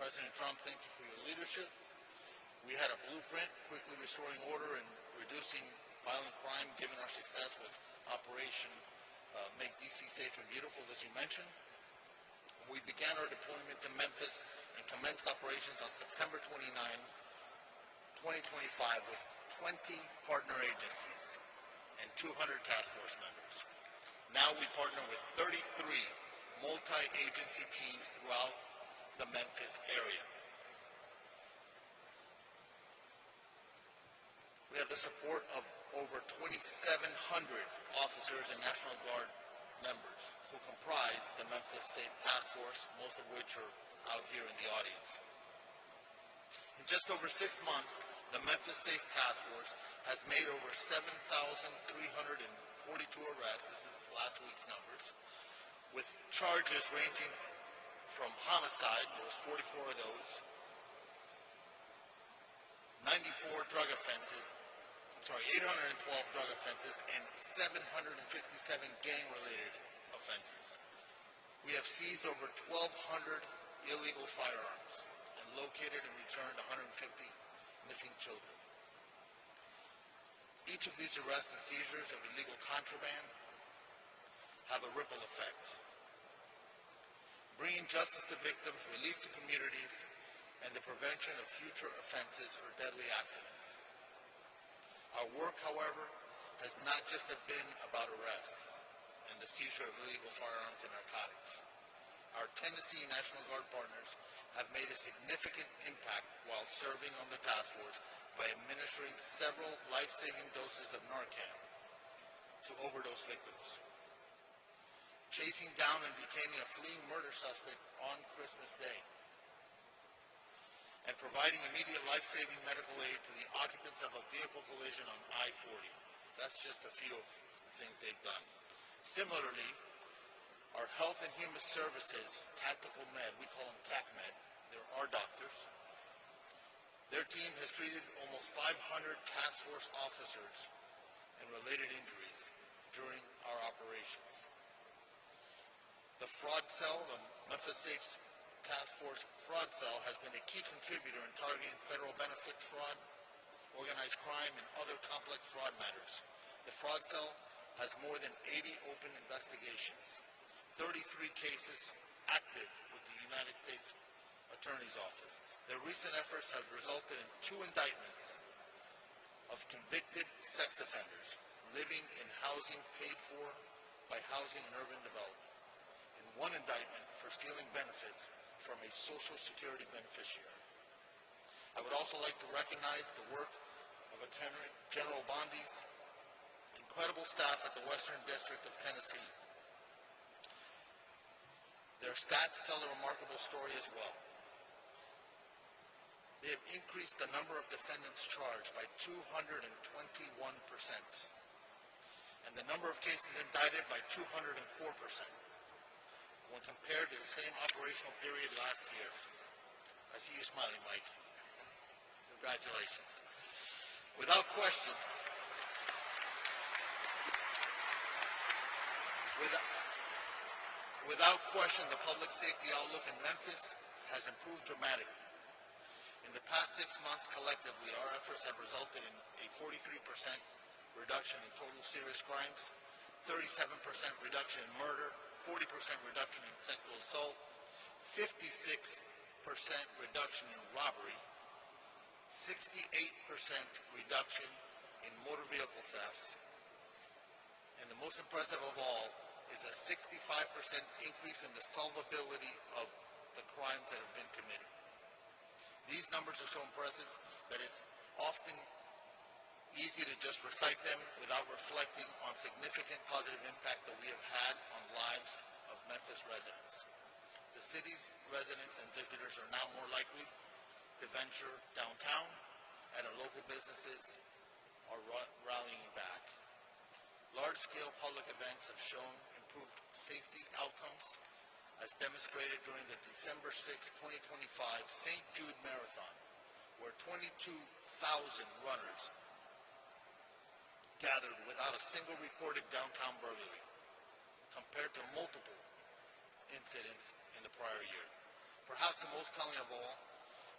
President Trump, thank you for your leadership. We had a blueprint, quickly restoring order and reducing violent crime, given our success with Operation Make D.C. Safe and Beautiful, as you mentioned. We began our deployment to Memphis and commenced operations on September 29, 2025 with 20 partner agencies and 200 task force members. Now we partner with 33 multi-agency teams throughout the Memphis area. We have the support of over 2,700 officers and National Guard members who comprise the Memphis Safe Task Force, most of which are out here in the audience. In just over 6 months, the Memphis Safe Task Force has made over 7,342 arrests. This is last week's numbers, with charges ranging from homicide, there was 44 of those, 94 drug offenses, 812 drug offenses, and 757 gang-related offenses. We have seized over 1,200 illegal firearms and located and returned 150 missing children. Each of these arrests and seizures of illegal contraband have a ripple effect, bringing justice to victims, relief to communities, and the prevention of future offenses or deadly accidents. Our work, however, has not just been about arrests and the seizure of illegal firearms and narcotics. Our Tennessee National Guard partners have made a significant impact while serving on the task force by administering several life-saving doses of Narcan to overdose victims, chasing down and detaining a fleeing murder suspect on Christmas Day, and providing immediate life-saving medical aid to the occupants of a vehicle collision on I-40. That's just a few of the things they've done. Similarly, our Health and Human Services Tactical Med, we call them TACMED, they're our doctors. Their team has treated almost 500 task force officers and related injuries during our operations. The fraud cell, the Memphis Safe Task Force Fraud Cell, has been a key contributor in targeting federal benefits fraud, organized crime, and other complex fraud matters. The fraud cell has more than 80 open investigations, 33 cases active with the United States Attorney's Office. Their recent efforts have resulted in 2 indictments of convicted sex offenders living in housing paid for by Housing and Urban Development, and 1 indictment for stealing benefits from a Social Security beneficiary. I would also like to recognize the work of Attorney General Bondi's incredible staff at the Western District of Tennessee. Their stats tell a remarkable story as well. They have increased the number of defendants charged by 221%, and the number of cases indicted by 204% when compared to the same operational period last year. I see you smiling, Mike. Congratulations. Without question, the public safety outlook in Memphis has improved dramatically. In the past 6 months, collectively, our efforts have resulted in a 43% reduction in total serious crimes, 37% reduction in murder, 40% reduction in sexual assault, 56% reduction in robbery, 68% reduction in motor vehicle thefts, and the most impressive of all is a 65% increase in the solvability of the crimes that have been committed. These numbers are so impressive that it's often easy to just recite them without reflecting on significant positive impact that we have had on lives of Memphis residents. The city's residents and visitors are now more likely to venture downtown, and our local businesses are rallying back. Large-scale public events have shown improved safety outcomes, as demonstrated during the December 6, 2025 St. Jude Marathon, where 22,000 runners gathered without a single reported downtown burglary, compared to multiple incidents in the prior year. Perhaps the most telling of all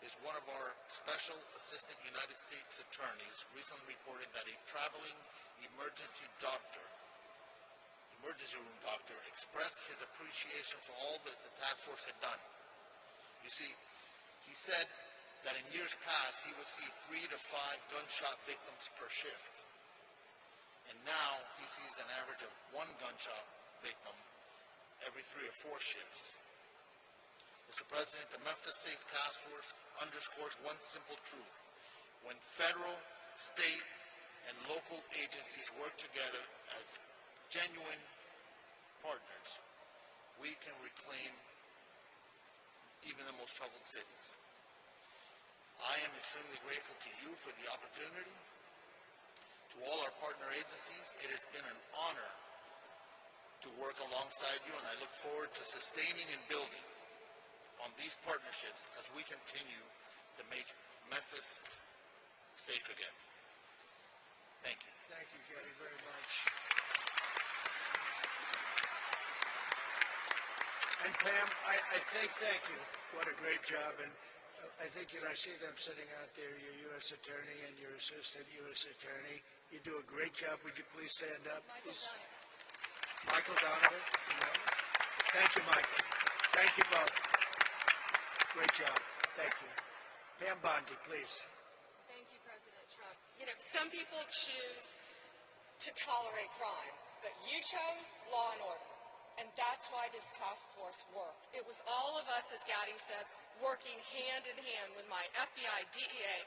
is one of our Special Assistant United States Attorneys recently reported that a traveling emergency room doctor, expressed his appreciation for all that the task force had done. You see, he said that in years past he would see 3 to 5 gunshot victims per shift, and now he sees an average of 1 gunshot victim every 3 or 4 shifts. Mr. President, the Memphis Safe Task Force underscores one simple truth: when federal, state, and local agencies work together as genuine partners, we can reclaim even the most troubled cities. I am extremely grateful to you for the opportunity. To all our partner agencies, it has been an honor to work alongside you, and I look forward to sustaining and building on these partnerships as we continue to make Memphis safe again. Thank you. Thank you, Gary, very much. And Pam, I think, thank you. What a great job. And I think, I see them sitting out there, your U.S. Attorney and your Assistant U.S. Attorney. You do a great job. Would you please stand up? Michael Donovan. Thank you, Michael. Thank you both. Great job. Thank you. Pam Bondi, please. Thank you, President Trump. Some people choose to tolerate crime, but you chose law and order. And that's why this task force worked. It was all of us, as Gaddy said, working hand in hand with my FBI, DEA,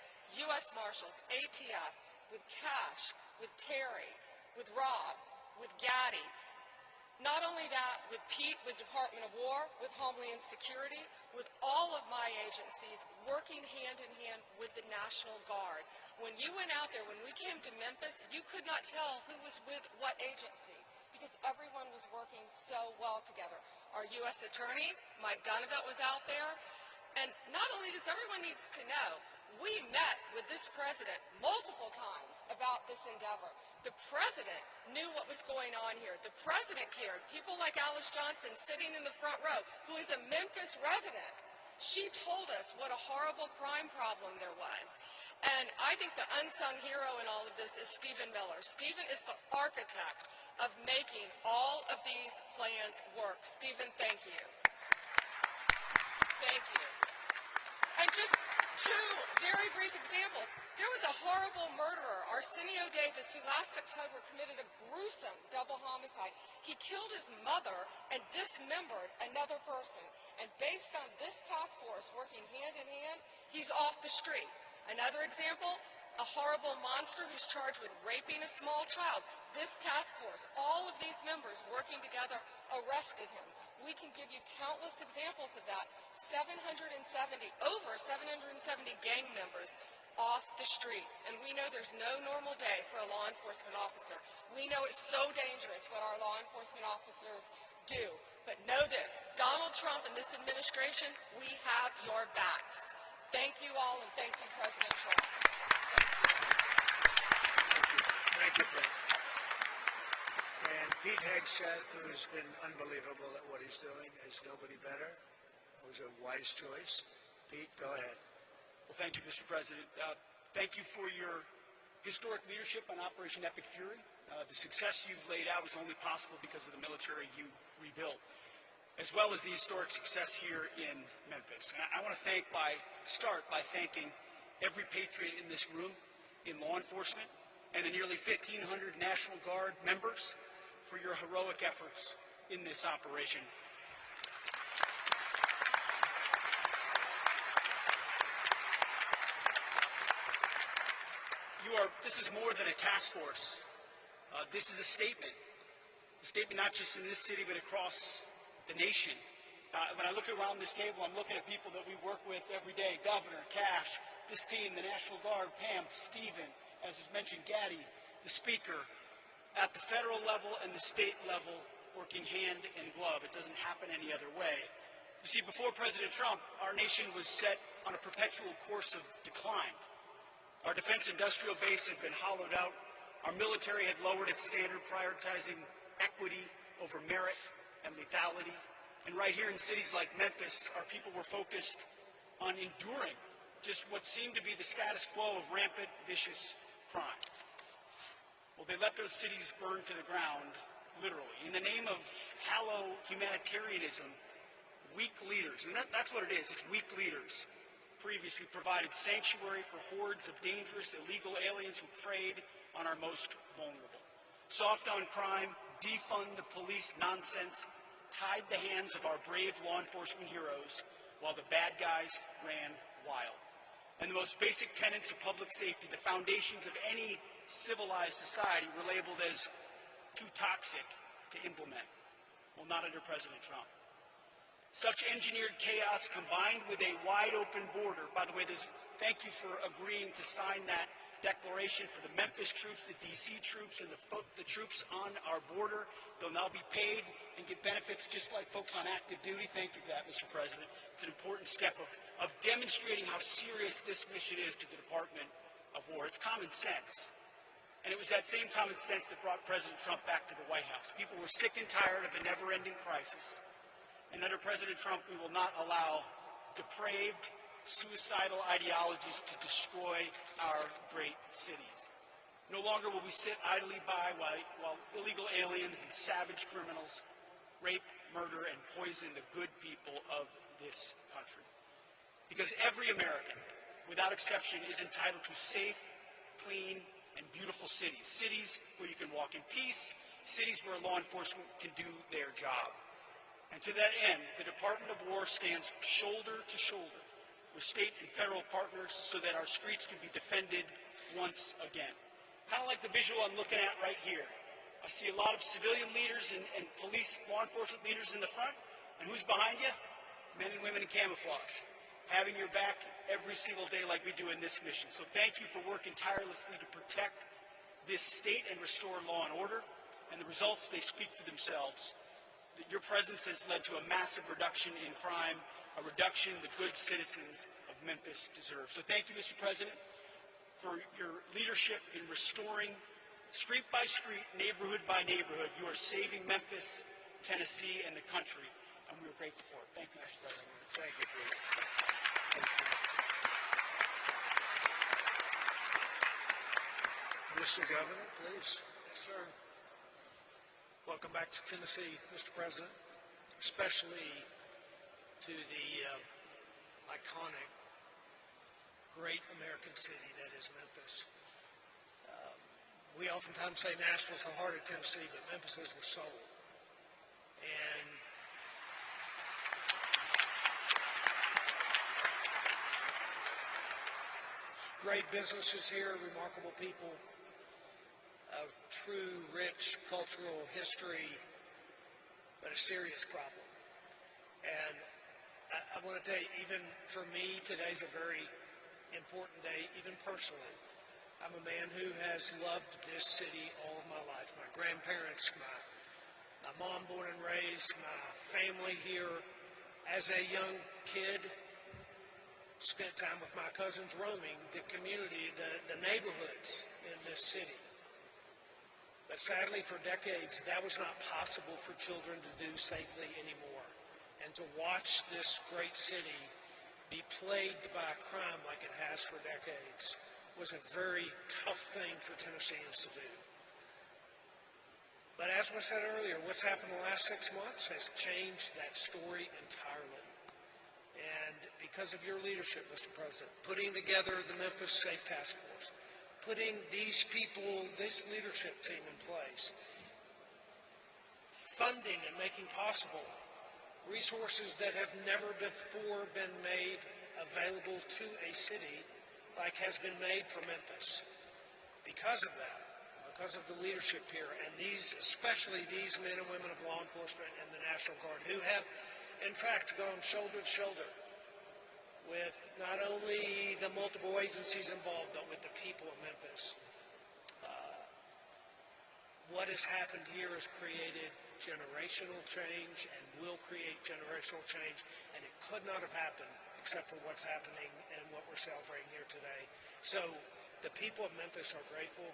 U.S. Marshals, ATF, with Cash, with Terry, with Rob, with Gaddy, Not only that, with Pete, with Department of War, with Homeland Security, with all of my agencies working hand in hand with the National Guard. When you went out there, when we came to Memphis, you could not tell who was with what agency because everyone was working so well together. Our U.S. Attorney, Mike Donovan, was out there. And not only does everyone needs to know, we met with this president multiple times about this endeavor. The president knew what was going on here. The president cared. People like Alice Johnson sitting in the front row, who is a Memphis resident, she told us what a horrible crime problem there was. And I think the unsung hero in all of this is Stephen Miller. Stephen is the architect of making all of these plans work. Stephen, thank you. Thank you. And just two very brief examples. There was a horrible murderer, Arsenio Davis, who last October committed a gruesome double homicide. He killed his mother and dismembered another person. And based on this task force working hand in hand, he's off the street. Another example, a horrible monster who's charged with raping a small child. This task force, all of these members working together, arrested him. We can give you countless examples of that. Over 770 gang members off the streets. And we know there's no normal day for a law enforcement officer. We know it's so dangerous what our law enforcement officers do. But know this, Donald Trump and this administration, we have your backs. Thank you all, and thank you, President Trump. Thank you, Brett. And Pete Hegseth, who's been unbelievable at what he's doing, is nobody better. It was a wise choice. Pete, go ahead. Well, thank you, Mr. President. Thank you for your historic leadership on Operation Epic Fury. The success you've laid out was only possible because of the military you rebuilt, as well as the historic success here in Memphis. And I want to start by thanking every patriot in this room, in law enforcement, and the nearly 1,500 National Guard members for your heroic efforts in this operation. This is more than a task force. This is a statement not just in this city, but across the nation. When I look around this table, I'm looking at people that we work with every day: Governor, Cash, this team, the National Guard, Pam, Stephen, as was mentioned, Gaddy, the Speaker, at the federal level and the state level, working hand in glove. It doesn't happen any other way. You see, before President Trump, our nation was set on a perpetual course of decline. Our defense industrial base had been hollowed out. Our military had lowered its standard, prioritizing equity over merit and lethality. And right here in cities like Memphis, our people were focused on enduring just what seemed to be the status quo of rampant, vicious crime. Well, they let those cities burn to the ground, literally. In the name of hollow humanitarianism, weak leaders, and that's what it is, it's weak leaders, previously provided sanctuary for hordes of dangerous illegal aliens who preyed on our most vulnerable. Soft on crime, defund the police nonsense tied the hands of our brave law enforcement heroes while the bad guys ran wild. And the most basic tenets of public safety, the foundations of any civilized society, were labeled as too toxic to implement. Well, not under President Trump. Such engineered chaos combined with a wide open border. By the way, thank you for agreeing to sign that declaration for the Memphis troops, the DC troops, and the troops on our border. They'll now be paid and get benefits just like folks on active duty. Thank you for that, Mr. President. It's an important step of demonstrating how serious this mission is to the Department of War. It's common sense. And it was that same common sense that brought President Trump back to the White House. People were sick and tired of the never-ending crisis. And under President Trump, we will not allow depraved, suicidal ideologies to destroy our great cities. No longer will we sit idly by while illegal aliens and savage criminals rape, murder, and poison the good people of this country. Because every American, without exception, is entitled to safe, clean, and beautiful cities. Cities where you can walk in peace, cities where law enforcement can do their job. And to that end, the Department of War stands shoulder to shoulder with state and federal partners so that our streets can be defended once again. Kind of like the visual I'm looking at right here. I see a lot of civilian leaders and police, law enforcement leaders in the front. And who's behind you? Men and women in camouflage, having your back every single day like we do in this mission. So thank you for working tirelessly to protect this state and restore law and order. And the results, they speak for themselves. Your presence has led to a massive reduction in crime, a reduction the good citizens of Memphis deserve. So thank you, Mr. President, for your leadership in restoring street by street, neighborhood by neighborhood. You are saving Memphis, Tennessee, and the country, and we are grateful for it. Thank you, Mr. President. Thank you, Peter. Thank you. Mr. Governor, please. Yes, sir. Welcome back to Tennessee, Mr. President, especially to the iconic, great American city that is Memphis. We oftentimes say Nashville's the heart of Tennessee, but Memphis is the soul. And great businesses here, remarkable people, a true, rich cultural history, but a serious problem. And I want to tell you, even for me, today's a very important day, even personally. I'm a man who has loved this city all of my life. My grandparents, my mom born and raised, my family here. As a young kid, spent time with my cousins roaming the community, the neighborhoods in this city. But sadly, for decades, that was not possible for children to do safely anymore. And to watch this great city be plagued by a crime like it has for decades was a very tough thing for Tennesseans to do. But as was said earlier, what's happened in the last 6 months has changed that story entirely. And because of your leadership, Mr. President, putting together the Memphis Safe Task Force, putting these people, this leadership team in place, funding and making possible resources that have never before been made available to a city like has been made for Memphis. Because of that, because of the leadership here, and these, especially these men and women of law enforcement and the National Guard, who have, in fact, gone shoulder to shoulder with not only the multiple agencies involved, but with the people of Memphis. What has happened here has created generational change and will create generational change, and it could not have happened except for what's happening and what we're celebrating here today. So the people of Memphis are grateful.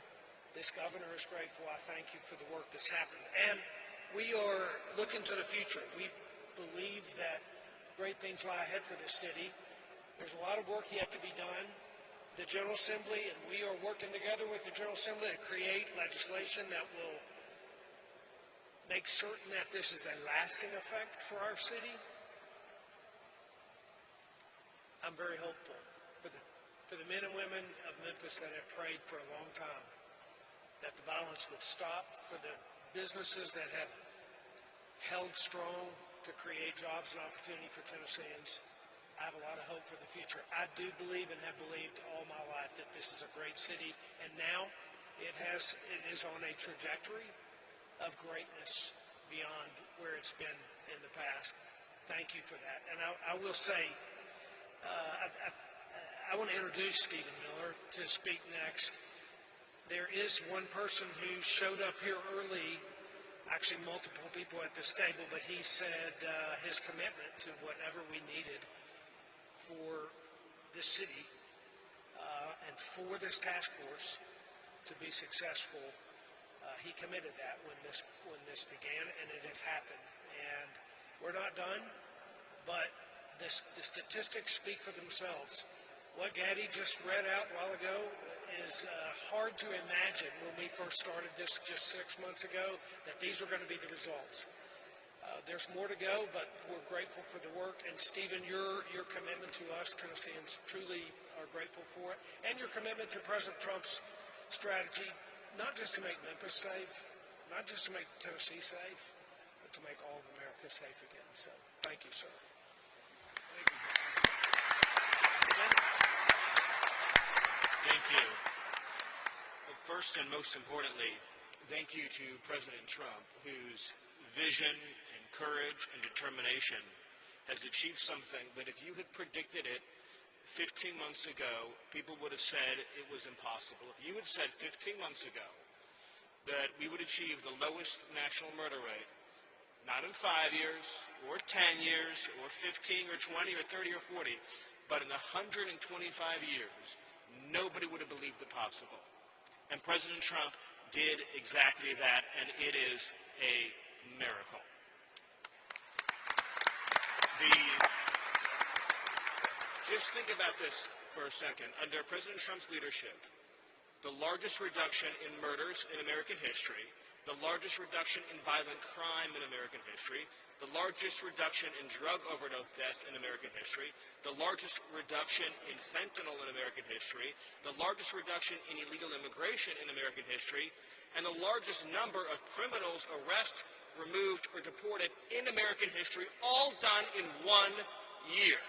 This governor is grateful. I thank you for the work that's happened. And we are looking to the future. We believe that great things lie ahead for this city. There's a lot of work yet to be done. The General Assembly, and we are working together with the General Assembly to create legislation that will make certain that this is a lasting effect for our city. I'm very hopeful for the men and women of Memphis that have prayed for a long time that the violence would stop, for the businesses that have held strong to create jobs and opportunity for Tennesseans. I have a lot of hope for the future. I do believe and have believed all my life that this is a great city, and now it is on a trajectory of greatness beyond where it's been in the past. Thank you for that. And I will say, I want to introduce Stephen Miller to speak next. There is one person who showed up here early, actually multiple people at this table, but he said his commitment to whatever we needed for this city and for this task force to be successful. He committed that when this began, and it has happened. And we're not done, but the statistics speak for themselves. What Gaddy just read out a while ago is hard to imagine when we first started this just 6 months ago that these were going to be the results. There's more to go, but we're grateful for the work. And Stephen, your commitment to us, Tennesseans, truly are grateful for it. And your commitment to President Trump's strategy, not just to make Memphis safe, not just to make Tennessee safe, but to make all of America safe again. So thank you, sir. Thank you. But first and most importantly, thank you to President Trump, whose vision and courage and determination has achieved something that if you had predicted it 15 months ago, people would have said it was impossible. If you had said 15 months ago that we would achieve the lowest national murder rate, not in 5 years, or 10 years, or 15, or 20, or 30, or 40, but in 125 years, nobody would have believed it possible. And President Trump did exactly that, and it is a miracle. Just think about this for a second. Under President Trump's leadership, the largest reduction in murders in American history, the largest reduction in violent crime in American history, the largest reduction in drug overdose deaths in American history, the largest reduction in fentanyl in American history, the largest reduction in illegal immigration in American history, and the largest number of criminals arrested, removed, or deported in American history, all done in 1 year.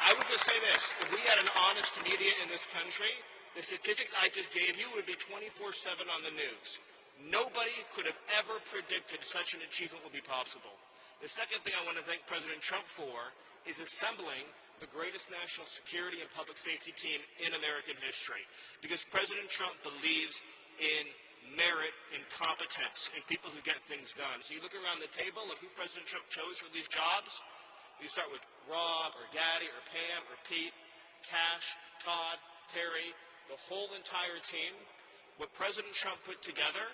I would just say this, if we had an honest media in this country, the statistics I just gave you would be 24/7 on the news. Nobody could have ever predicted such an achievement would be possible. The second thing I want to thank President Trump for is assembling the greatest national security and public safety team in American history. Because President Trump believes in merit and competence in people who get things done. So you look around the table of who President Trump chose for these jobs. You start with Rob or Gaddy or Pam or Pete, Cash, Todd, Terry, the whole entire team. What President Trump put together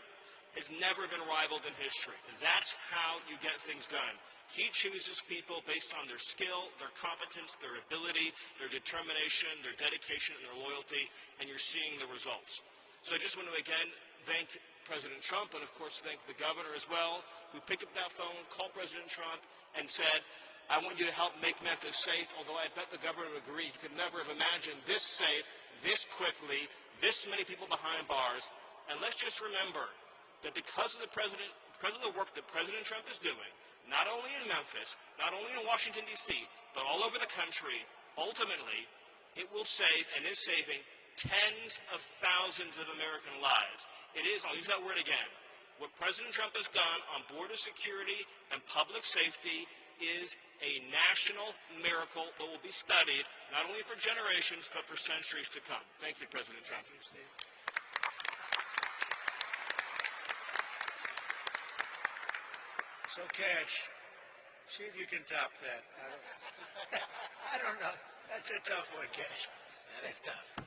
has never been rivaled in history. That's how you get things done. He chooses people based on their skill, their competence, their ability, their determination, their dedication, and their loyalty, and you're seeing the results. So I just want to again thank President Trump and of course thank the governor as well, who picked up that phone, called President Trump, and said, I want you to help make Memphis safe, although I bet the governor would agree he could never have imagined this safe, this quickly, this many people behind bars. And let's just remember that because of the work that President Trump is doing, not only in Memphis, not only in Washington, D.C., but all over the country, ultimately, it will save and is saving tens of thousands of American lives. It is, I'll use that word again, what President Trump has done on border security and public safety is a national miracle that will be studied not only for generations, but for centuries to come. Thank you, President Trump. Thank you, Steve. So, Cash, see if you can top that. I don't know. That's a tough one, Cash. That is tough.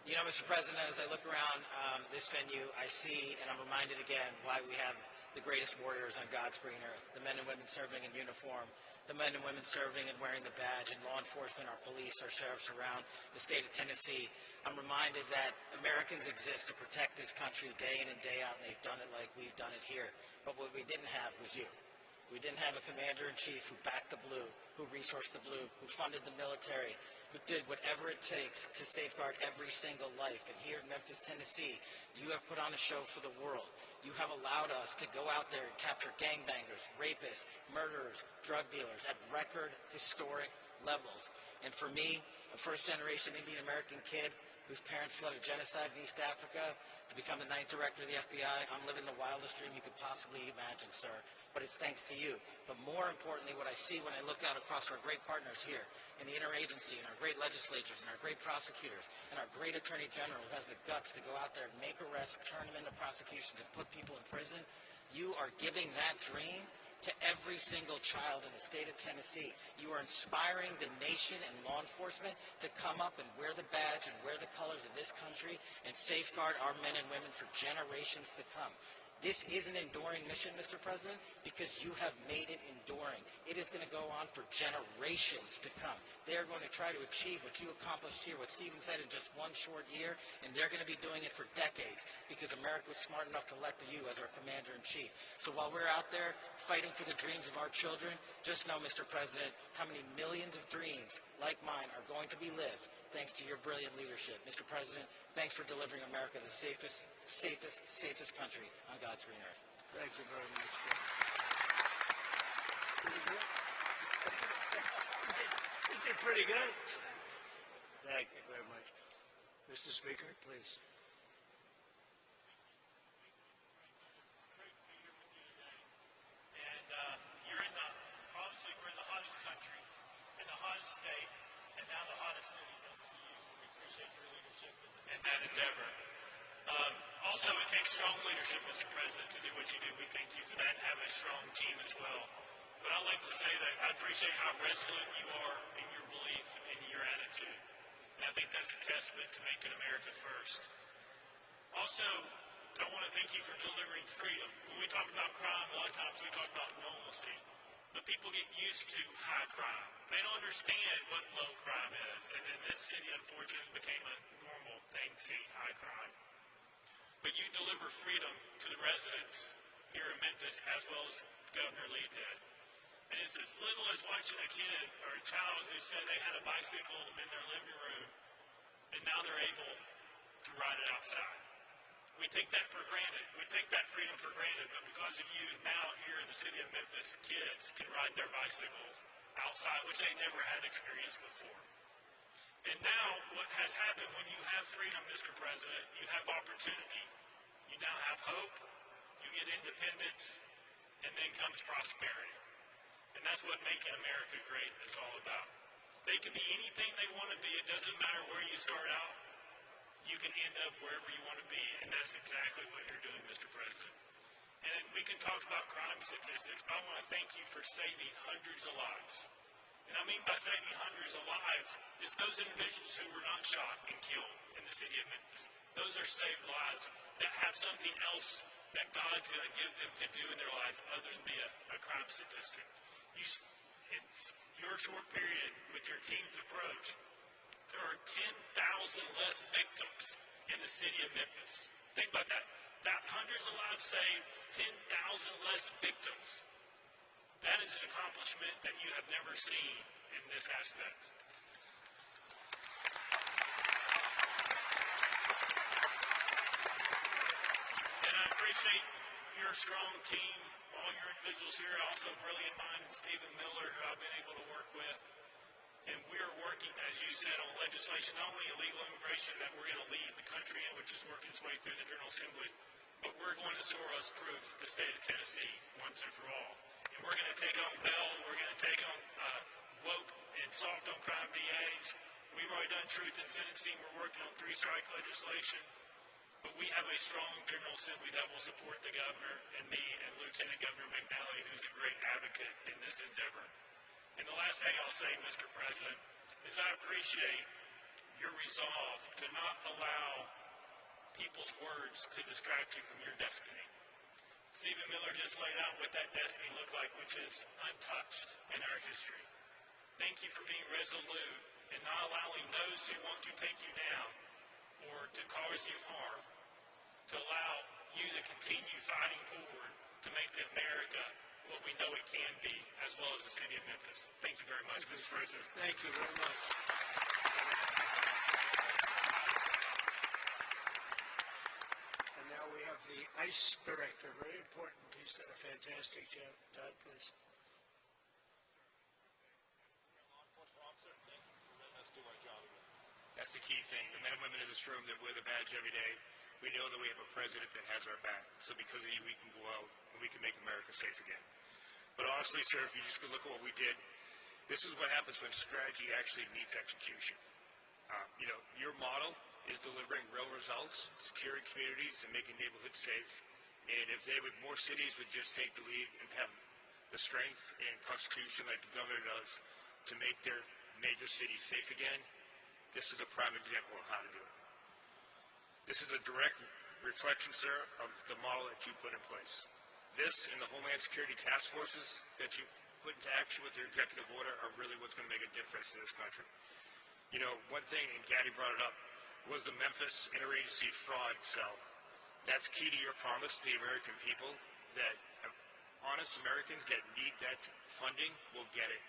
You know, Mr. President, as I look around this venue, I see and I'm reminded again why we have the greatest warriors on God's green earth, the men and women serving in uniform, the men and women serving and wearing the badge, and law enforcement, our police, our sheriffs around the state of Tennessee. I'm reminded that Americans exist to protect this country day in and day out, and they've done it like we've done it here. But what we didn't have was you. We didn't have a commander-in-chief who backed the blue, who resourced the blue, who funded the military, who did whatever it takes to safeguard every single life. And here in Memphis, Tennessee, you have put on a show for the world. You have allowed us to go out there and capture gangbangers, rapists, murderers, drug dealers at record historic levels. And for me, a first-generation Indian American kid whose parents fled a genocide in East Africa to become the 9th director of the FBI, I'm living the wildest dream you could possibly imagine, sir. But it's thanks to you. But more importantly, what I see when I look out across our great partners here in the interagency and our great legislatures and our great prosecutors and our great attorney general who has the guts to go out there and make arrests, turn them into prosecutions, and put people in prison, you are giving that dream to every single child in the state of Tennessee. You are inspiring the nation and law enforcement to come up and wear the badge and wear the colors of this country and safeguard our men and women for generations to come. This is an enduring mission, Mr. President, because you have made it enduring. It is going to go on for generations to come. They are going to try to achieve what you accomplished here, what Stephen said, in just one short year, and they're going to be doing it for decades because America was smart enough to elect you as our commander-in-chief. So while we're out there fighting for the dreams of our children, just know, Mr. President, how many millions of dreams like mine are going to be lived thanks to your brilliant leadership. Mr. President, thanks for delivering America the safest country on God's green earth. Thank you very much, Cash. You did pretty good. Thank you very much. Mr. Speaker, please. And you're in the, obviously we're in the hottest country, in the hottest state, and now the hottest city comes to you, so we appreciate your leadership in that endeavor. Also, it takes strong leadership, Mr. President, to do what you do. We thank you for that and having a strong team as well. But I'd like to say that I appreciate how resolute you are in your belief and your attitude. And I think that's a testament to making America first. Also, I want to thank you for delivering freedom. When we talk about crime, a lot of times we talk about normalcy. But people get used to high crime. They don't understand what low crime is. And in this city, unfortunately, it became a normal thing to see high crime. But you deliver freedom to the residents here in Memphis as well as Governor Lee did. And it's as little as watching a kid or a child who said they had a bicycle in their living room and now they're able to ride it outside. We take that for granted. We take that freedom for granted, but because of you, now here in the city of Memphis, kids can ride their bicycles outside, which they never had experienced before. And now what has happened when you have freedom, Mr. President, you have opportunity. You now have hope, you get independence, and then comes prosperity. And that's what making America great is all about. They can be anything they want to be. It doesn't matter where you start out. You can end up wherever you want to be, and that's exactly what you're doing, Mr. President. And we can talk about crime statistics, but I want to thank you for saving hundreds of lives. And I mean by saving hundreds of lives is those individuals who were not shot and killed in the city of Memphis. Those are saved lives that have something else that God's going to give them to do in their life other than be a crime statistic. In your short period with your team's approach, there are 10,000 less victims in the city of Memphis. Think about that. That hundreds of lives saved, 10,000 less victims. That is an accomplishment that you have never seen in this aspect. And I appreciate your strong team, all your individuals here, also brilliant mind and Stephen Miller, who I've been able to work with. And we're working, as you said, on legislation, not only illegal immigration that we're going to lead the country in, which is working its way through the General Assembly, but we're going to Soros-proof the state of Tennessee once and for all. And we're going to take on Bell, we're going to take on woke and soft on crime DAs. We've already done truth in sentencing. We're working on 3-strike legislation. But we have a strong General Assembly that will support the governor and me and Lieutenant Governor McNally, who's a great advocate in this endeavor. And the last thing I'll say, Mr. President, is I appreciate your resolve to not allow people's words to distract you from your destiny. Stephen Miller just laid out what that destiny looked like, which is untouched in our history. Thank you for being resolute and not allowing those who want to take you down or to cause you harm to allow you to continue fighting forward to make America what we know it can be, as well as the city of Memphis. Thank you very much, Mr. President. Thank you very much. And now we have the ICE director, very important. He's done a fantastic job. Todd, please. That's the key thing. The men and women in this room that wear the badge every day, we know that we have a president that has our back. So because of you, we can go out and we can make America safe again. But honestly, sir, if you just look at what we did, this is what happens when strategy actually meets execution. Your model is delivering real results, securing communities and making neighborhoods safe. And if more cities would just take the lead and have the strength and constitution like the governor does to make their major cities safe again, this is a prime example of how to do it. This is a direct reflection, sir, of the model that you put in place. This and the Homeland Security task forces that you put into action with your executive order are really what's going to make a difference to this country. One thing, and Gaddy brought it up, was the Memphis Interagency Fraud Cell. That's key to your promise to the American people that honest Americans that need that funding will get it.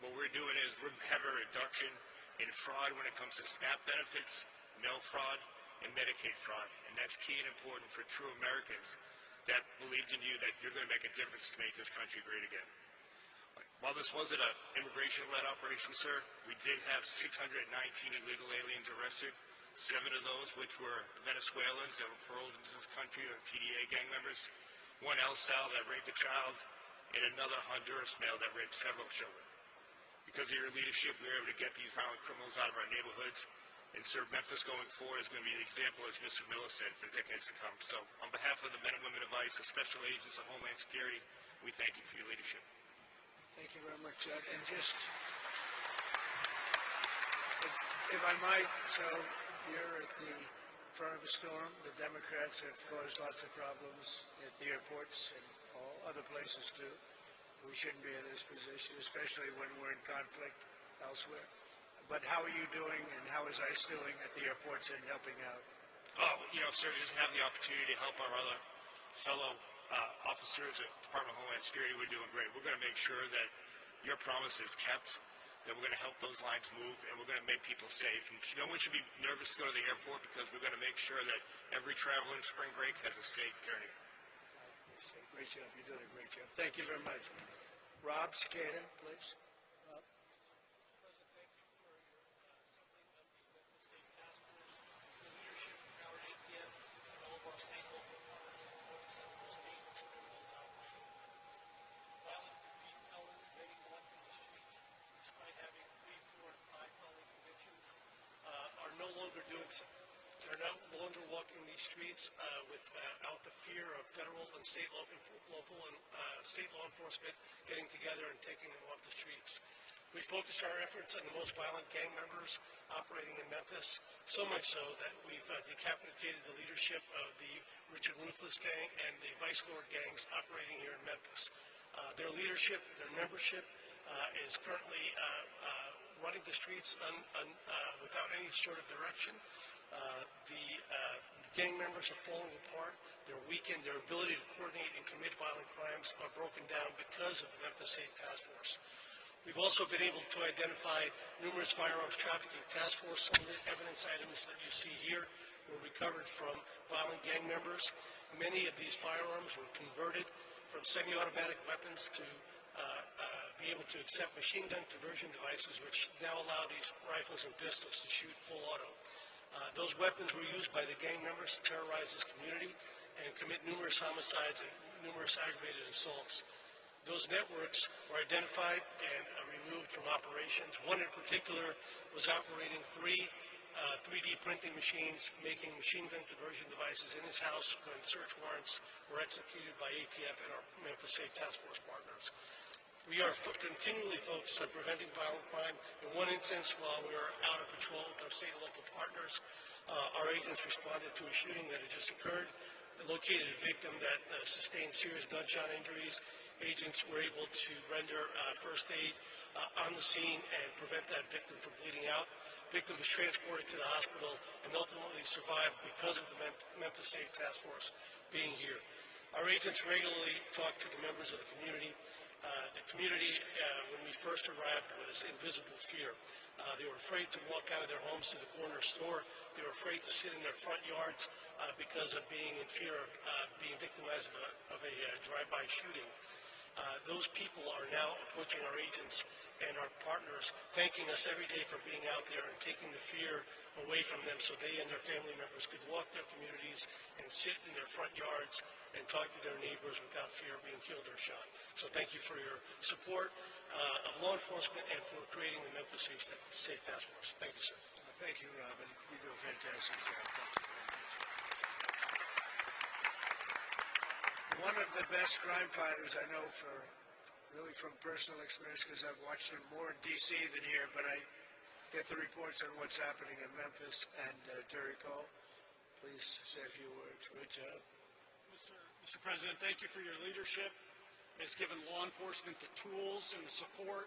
What we're doing is we're having a reduction in fraud when it comes to SNAP benefits, mail fraud, and Medicaid fraud. And that's key and important for true Americans that believed in you that you're going to make a difference to make this country great again. While this wasn't an immigration-led operation, sir, we did have 619 illegal aliens arrested, 7 of those which were Venezuelans that were paroled into this country, or TDA gang members, 1 El Sal that raped a child, and another Honduras male that raped several children. Because of your leadership, we were able to get these violent criminals out of our neighborhoods, and serve Memphis going forward is going to be an example, as Mr. Miller said, for decades to come. So on behalf of the men and women of ICE, the special agents of Homeland Security, we thank you for your leadership. Thank you very much, Judd. And just, if I might, so you're at the front of a storm. The Democrats have caused lots of problems at the airports and all other places too. We shouldn't be in this position, especially when we're in conflict elsewhere. But how are you doing, and how is ICE doing at the airports and helping out? Oh, sir, just have the opportunity to help our other fellow officers at Department of Homeland Security. We're doing great. We're going to make sure that your promise is kept, that we're going to help those lines move, and we're going to make people safe. And no one should be nervous to go to the airport, because we're going to make sure that every traveler in spring break has a safe journey. Great job. You're doing a great job. Thank you very much. Rob Cicada, please. Rob. Are no longer doing so. They're no longer walking these streets without the fear of federal and state local and state law enforcement getting together and taking them off the streets. We focused our efforts on the most violent gang members operating in Memphis, so much so that we've decapitated the leadership of the Richard Ruthless gang and the Vice Lord gangs operating here in Memphis. Their leadership, their membership is currently running the streets without any sort of direction. The gang members are falling apart. They're weakened. Their ability to coordinate and commit violent crimes are broken down because of the Memphis Safe Task Force. We've also been able to identify numerous firearms trafficking task force. Some of the evidence items that you see here were recovered from violent gang members. Many of these firearms were converted from semi-automatic weapons to be able to accept machine gun conversion devices, which now allow these rifles and pistols to shoot full auto. Those weapons were used by the gang members to terrorize this community and commit numerous homicides and numerous aggravated assaults. Those networks were identified and removed from operations. One in particular was operating three 3D printing machines, making machine gun conversion devices in his house when search warrants were executed by ATF and our Memphis Safe Task Force partners. We are continually focused on preventing violent crime. In one instance, while we were out of patrol with our state and local partners, our agents responded to a shooting that had just occurred, located a victim that sustained serious gunshot injuries. Agents were able to render first aid on the scene and prevent that victim from bleeding out. Victim was transported to the hospital and ultimately survived because of the Memphis Safe Task Force being here. Our agents regularly talk to the members of the community. The community, when we first arrived, was in visible fear. They were afraid to walk out of their homes to the corner store. They were afraid to sit in their front yards because of being in fear of being victimized of a drive-by shooting. Those people are now approaching our agents and our partners, thanking us every day for being out there and taking the fear away from them so they and their family members could walk their communities and sit in their front yards and talk to their neighbors without fear of being killed or shot. So thank you for your support of law enforcement and for creating the Memphis Safe Task Force. Thank you, sir. Thank you, Robin. You do a fantastic job. Thank you. One of the best crime fighters I know really from personal experience, because I've watched him more in D.C. than here, but I get the reports on what's happening in Memphis. And Terry Cole, please say a few words. Good job. Mr. President, thank you for your leadership. It's given law enforcement the tools and the support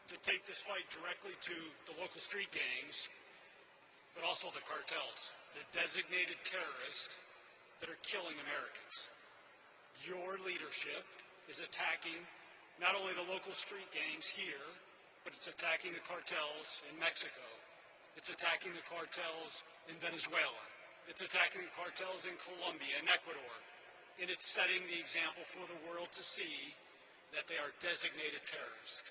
to take this fight directly to the local street gangs, but also the cartels, the designated terrorists that are killing Americans. Your leadership is attacking not only the local street gangs here, but it's attacking the cartels in Mexico. It's attacking the cartels in Venezuela. It's attacking the cartels in Colombia and Ecuador. And it's setting the example for the world to see that they are designated terrorists.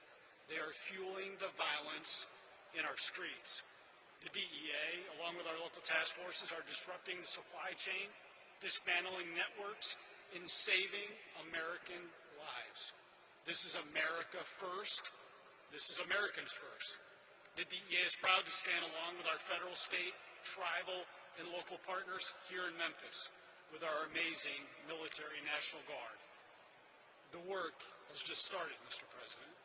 They are fueling the violence in our streets. The DEA, along with our local task forces, are disrupting the supply chain, dismantling networks, and saving American lives. This is America first. This is Americans first. The DEA is proud to stand along with our federal, state, tribal, and local partners here in Memphis with our amazing military and National Guard. The work has just started, Mr. President.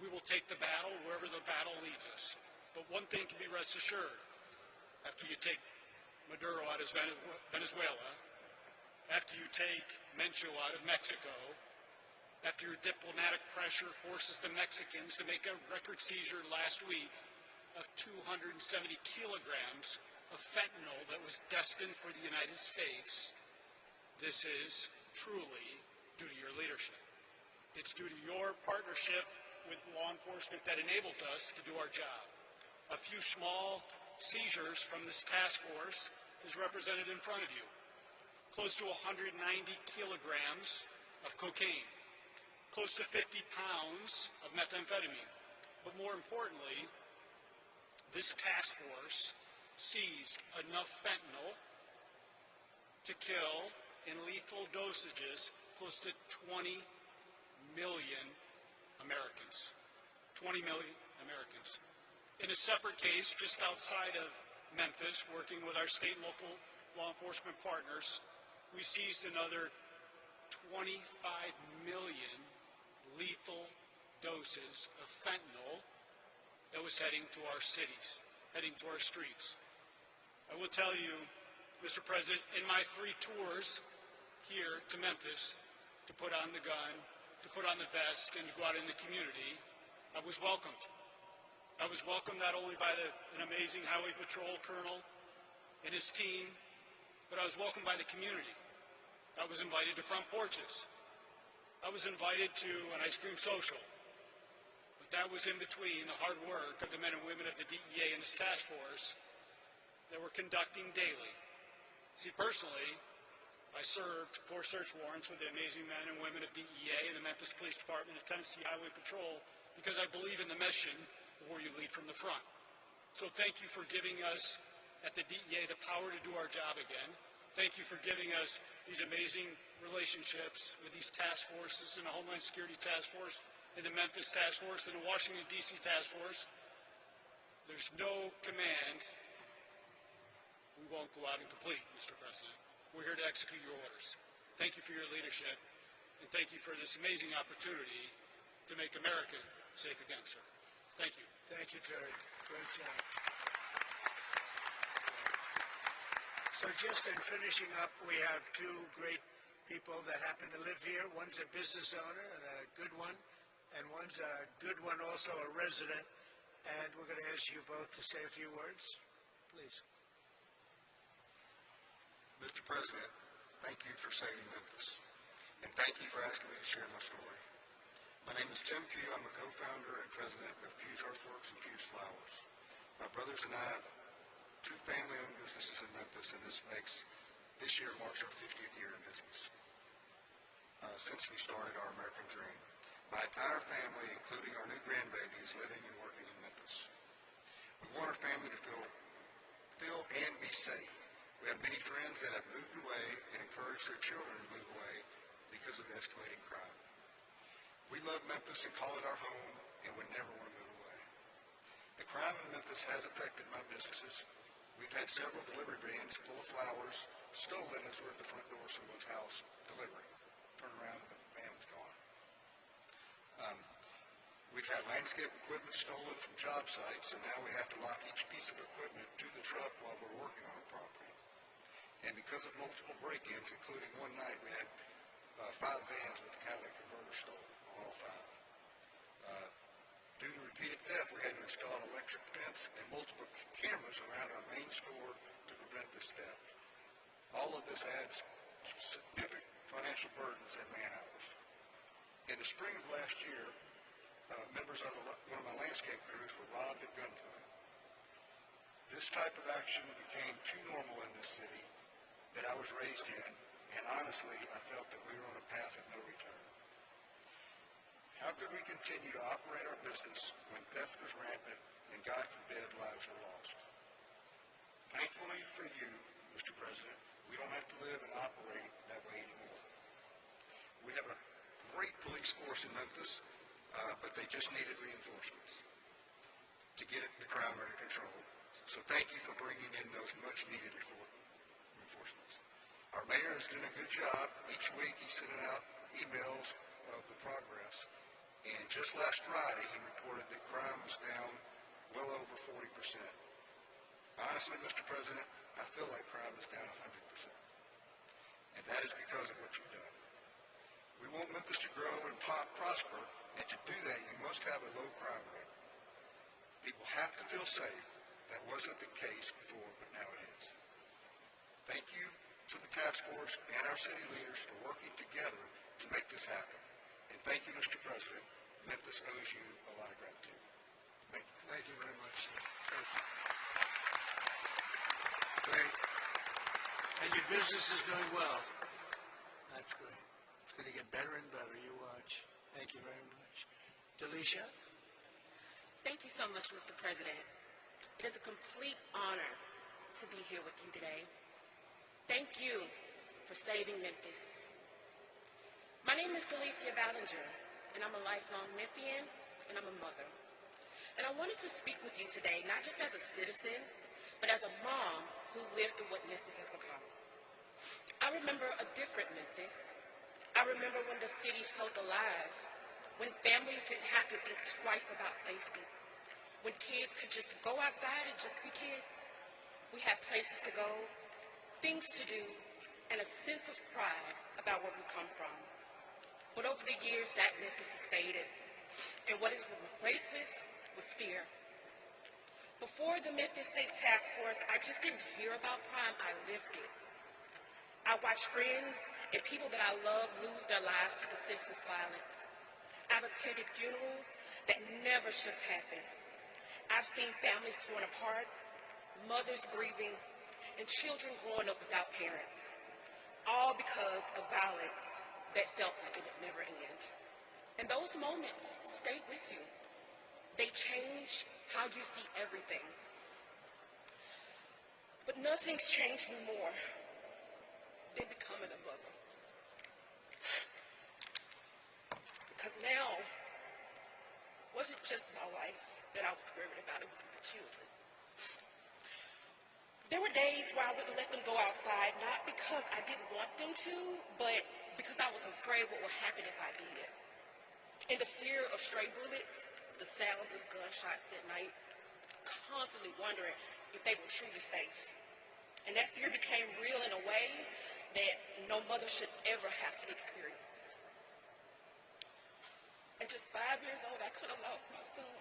We will take the battle wherever the battle leads us. But one thing can be rest assured, after you take Maduro out of Venezuela, after you take Mencho out of Mexico, after your diplomatic pressure forces the Mexicans to make a record seizure last week of 270 kilograms of fentanyl that was destined for the United States, this is truly due to your leadership. It's due to your partnership with law enforcement that enables us to do our job. A few small seizures from this task force is represented in front of you. Close to 190 kilograms of cocaine, close to 50 pounds of methamphetamine. But more importantly, this task force seized enough fentanyl to kill in lethal dosages close to 20 million Americans. 20 million Americans. In a separate case just outside of Memphis, working with our state and local law enforcement partners, we seized another 25 million lethal doses of fentanyl that was heading to our cities, heading to our streets. I will tell you, Mr. President, in my 3 tours here to Memphis to put on the gun, to put on the vest, and to go out in the community, I was welcomed. I was welcomed not only by an amazing Highway Patrol colonel and his team, but I was welcomed by the community. I was invited to front porches. I was invited to an ice cream social. But that was in between the hard work of the men and women of the DEA and this task force that we're conducting daily. See, personally, I served 4 search warrants with the amazing men and women of DEA and the Memphis Police Department and Tennessee Highway Patrol because I believe in the mission where you lead from the front. So thank you for giving us at the DEA the power to do our job again. Thank you for giving us these amazing relationships with these task forces and the Homeland Security Task Force and the Memphis Task Force and the Washington, D.C. Task Force. There's no command we won't go out and complete, Mr. President. We're here to execute your orders. Thank you for your leadership, and thank you for this amazing opportunity to make America safe again, sir. Thank you. Thank you, Terry. Great job. So just in finishing up, we have 2 great people that happen to live here. One's a business owner, and a good one, and one's a good one, also a resident. And we're going to ask you both to say a few words, please. Mr. President, thank you for saving Memphis, and thank you for asking me to share my story. My name is Tim Pugh. I'm a co-founder and president of Pugh's Earthworks and Pugh's Flowers. My brothers and I have 2 family-owned businesses in Memphis, and this year marks our 50th year in business since we started our American dream. My entire family, including our new grandbaby, is living and working in Memphis. We want our family to feel and be safe. We have many friends that have moved away and encourage their children to move away because of escalating crime. We love Memphis and call it our home and would never want to move away. The crime in Memphis has affected my businesses. We've had several delivery vans full of flowers stolen as we're at the front door of someone's house delivering. Turn around and the van was gone. We've had landscape equipment stolen from job sites, and now we have to lock each piece of equipment to the truck while we're working on a property. And because of multiple break-ins, including one night, we had 5 vans with the catalytic converter stolen on all 5. Due to repeated theft, we had to install an electric fence and multiple cameras around our main store to prevent this theft. All of this adds significant financial burdens and man hours. In the spring of last year, members of one of my landscape crews were robbed at gunpoint. This type of action became too normal in this city that I was raised in, and honestly, I felt that we were on a path of no return. How could we continue to operate our business when theft was rampant and, God forbid, lives were lost? for you, Mr. President, we don't have to live and operate that way anymore. We have a great police force in Memphis, but they just needed reinforcements to get the crime under control. So thank you for bringing in those much-needed reinforcements. Our mayor has done a good job. Each week he's sending out emails of the progress. And just last Friday, he reported that crime was down well over 40%. Honestly, Mr. President, I feel like crime is down 100%. And that is because of what you've done. We want Memphis to grow and prosper, and to do that, you must have a low crime rate. People have to feel safe. That wasn't the case before, but now it is. Thank you to the task force and our city leaders for working together to make this happen. And thank you, Mr. President. Memphis owes you a lot of gratitude. Thank you. Thank you very much. Thank you. Great. And your business is doing well. That's great. It's going to get better and better. You watch. Thank you very much. Delisha? Thank you so much, Mr. President. It is a complete honor to be here with you today. Thank you for saving Memphis. My name is Delicia Ballinger, and I'm a lifelong Memphian, and I'm a mother. And I wanted to speak with you today, not just as a citizen, but as a mom who's lived through what Memphis has become. I remember a different Memphis. I remember when the city felt alive, when families didn't have to think twice about safety, when kids could just go outside and just be kids. We had places to go, things to do, and a sense of pride about where we come from. But over the years, that Memphis has faded, and what it's been replaced with was fear. Before the Memphis Safe Task Force, I just didn't hear about crime, I lived it. I watched friends and people that I love lose their lives to the senseless violence. I've attended funerals that never should have happened. I've seen families torn apart, mothers grieving, and children growing up without parents, all because of violence that felt like it would never end. And those moments stay with you. They change how you see everything. But nothing's changed me more than becoming a mother. Because now, it wasn't just my life that I was worried about, it was my children. There were days where I wouldn't let them go outside, not because I didn't want them to, but because I was afraid what would happen if I did. In the fear of stray bullets, the sounds of gunshots at night, constantly wondering if they were truly safe. And that fear became real in a way that no mother should ever have to experience. At just 5 years old, I could have lost my son.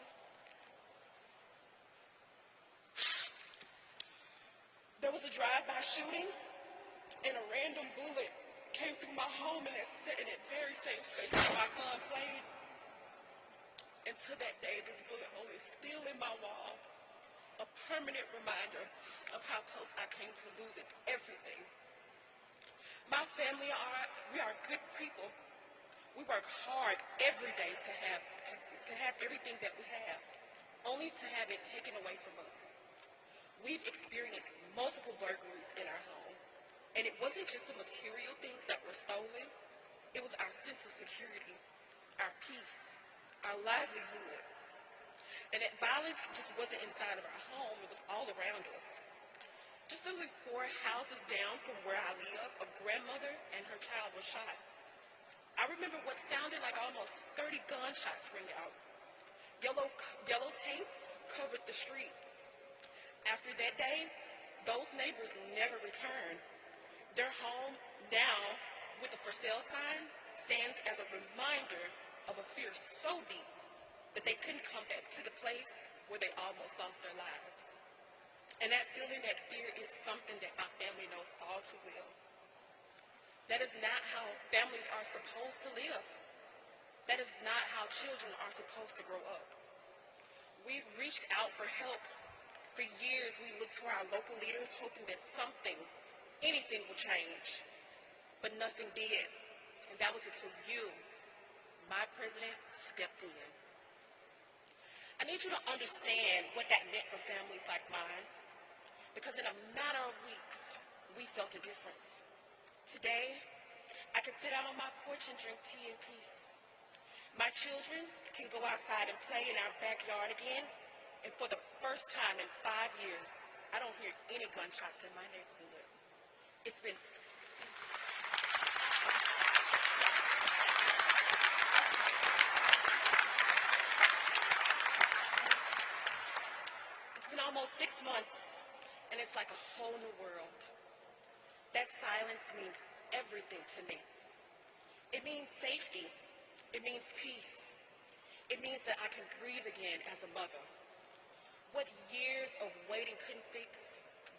There was a drive-by shooting, and a random bullet came through my home in that very same space where my son played. And to that day, this bullet hole is still in my wall, a permanent reminder of how close I came to losing everything. My family we are good people. We work hard every day to have everything that we have, only to have it taken away from us. We've experienced multiple burglaries in our home, and it wasn't just the material things that were stolen, it was our sense of security, our peace, our livelihood. And that violence just wasn't inside of our home, it was all around us. Just literally 4 houses down from where I live, a grandmother and her child was shot. I remember what sounded like almost 30 gunshots ring out. Yellow tape covered the street. After that day, those neighbors never returned. Their home now, with the for sale sign, stands as a reminder of a fear so deep that they couldn't come back to the place where they almost lost their lives. And that feeling, that fear, is something that my family knows all too well. That is not how families are supposed to live. That is not how children are supposed to grow up. We've reached out for help. For years, we looked to our local leaders hoping that something, anything would change. But nothing did. And that was until you, my president, stepped in. I need you to understand what that meant for families like mine. because in a matter of weeks, we felt a difference. Today, I can sit out on my porch and drink tea in peace. My children can go outside and play in our backyard again, and for the first time in 5 years, I don't hear any gunshots in my neighborhood. It's been almost 6 months, and it's like a whole new world. That silence means everything to me. It means safety. It means peace. It means that I can breathe again as a mother. What years of waiting couldn't fix,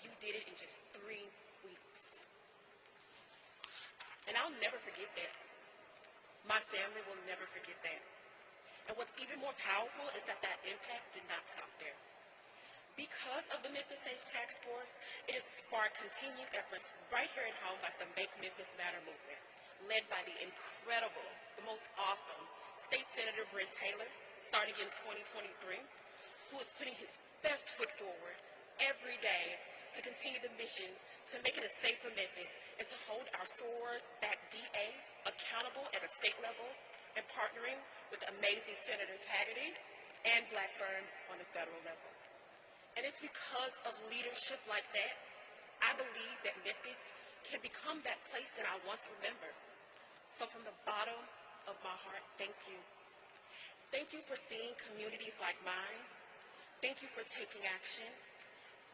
you did it in just 3 weeks. And I'll never forget that. My family will never forget that. And what's even more powerful is that that impact did not stop there. Because of the Memphis Safe Task Force, it has sparked continued efforts right here at home like the Make Memphis Matter movement, led by the incredible, the most awesome State Senator Brent Taylor, starting in 2023, who is putting his best foot forward every day to continue the mission to make it a safer Memphis and to hold our SOARS-backed DA accountable at a state level, and partnering with amazing Senators Hagerty and Blackburn on the federal level. And it's because of leadership like that, I believe that Memphis can become that place that I once remembered. So from the bottom of my heart, thank you. Thank you for seeing communities like mine. Thank you for taking action.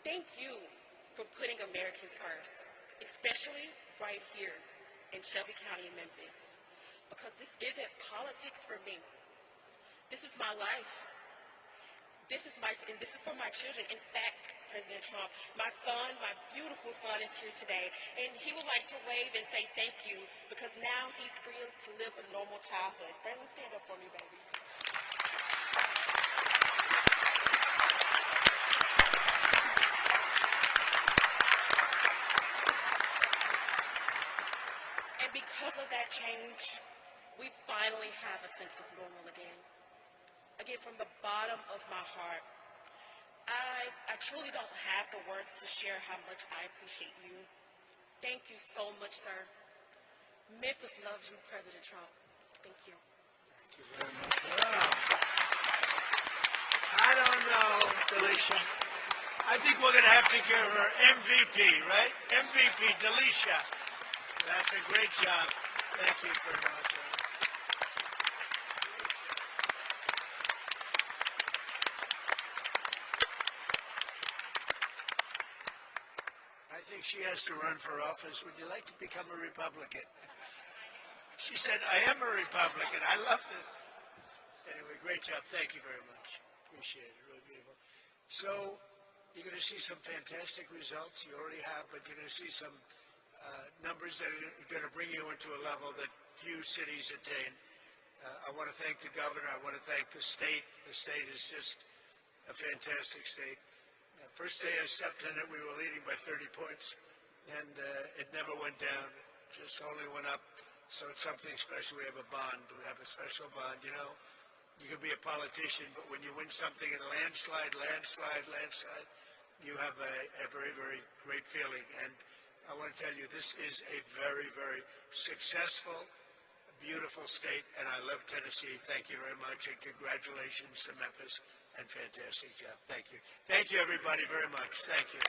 Thank you for putting Americans first, especially right here in Shelby County, Memphis. Because this isn't politics for me. This is my life. This is for my children. In fact, President Trump, my son, my beautiful son is here today, and he would like to wave and say thank you because now he's free to live a normal childhood. Brandon, stand up for me, baby. And because of that change, we finally have a sense of normal again. Again, from the bottom of my heart, I truly don't have the words to share how much I appreciate you. Thank you so much, sir. Memphis loves you, President Trump. Thank you. Thank you very much. Wow. I don't know, Delisha. I think we're going to have to give her MVP, right? MVP, Delisha. That's a great job. Thank you very much. I think she has to run for office. Would you like to become a Republican? She said, I am a Republican. I love this. Anyway, great job. Thank you very much. Appreciate it. Really beautiful. So you're going to see some fantastic results. You already have, but you're going to see some numbers that are going to bring you into a level that few cities attain. I want to thank the governor. I want to thank the state. The state is just a fantastic state. First day I stepped in it, we were leading by 30 points, and it never went down. It just only went up. So it's something special. We have a bond. We have a special bond. You know, you can be a politician, but when you win something in a landslide, you have a very, very great feeling. And I want to tell you, this is a very, very successful, beautiful state, and I love Tennessee. Thank you very much, and congratulations to Memphis, and fantastic job. Thank you. Thank you, everybody, very much. Thank you.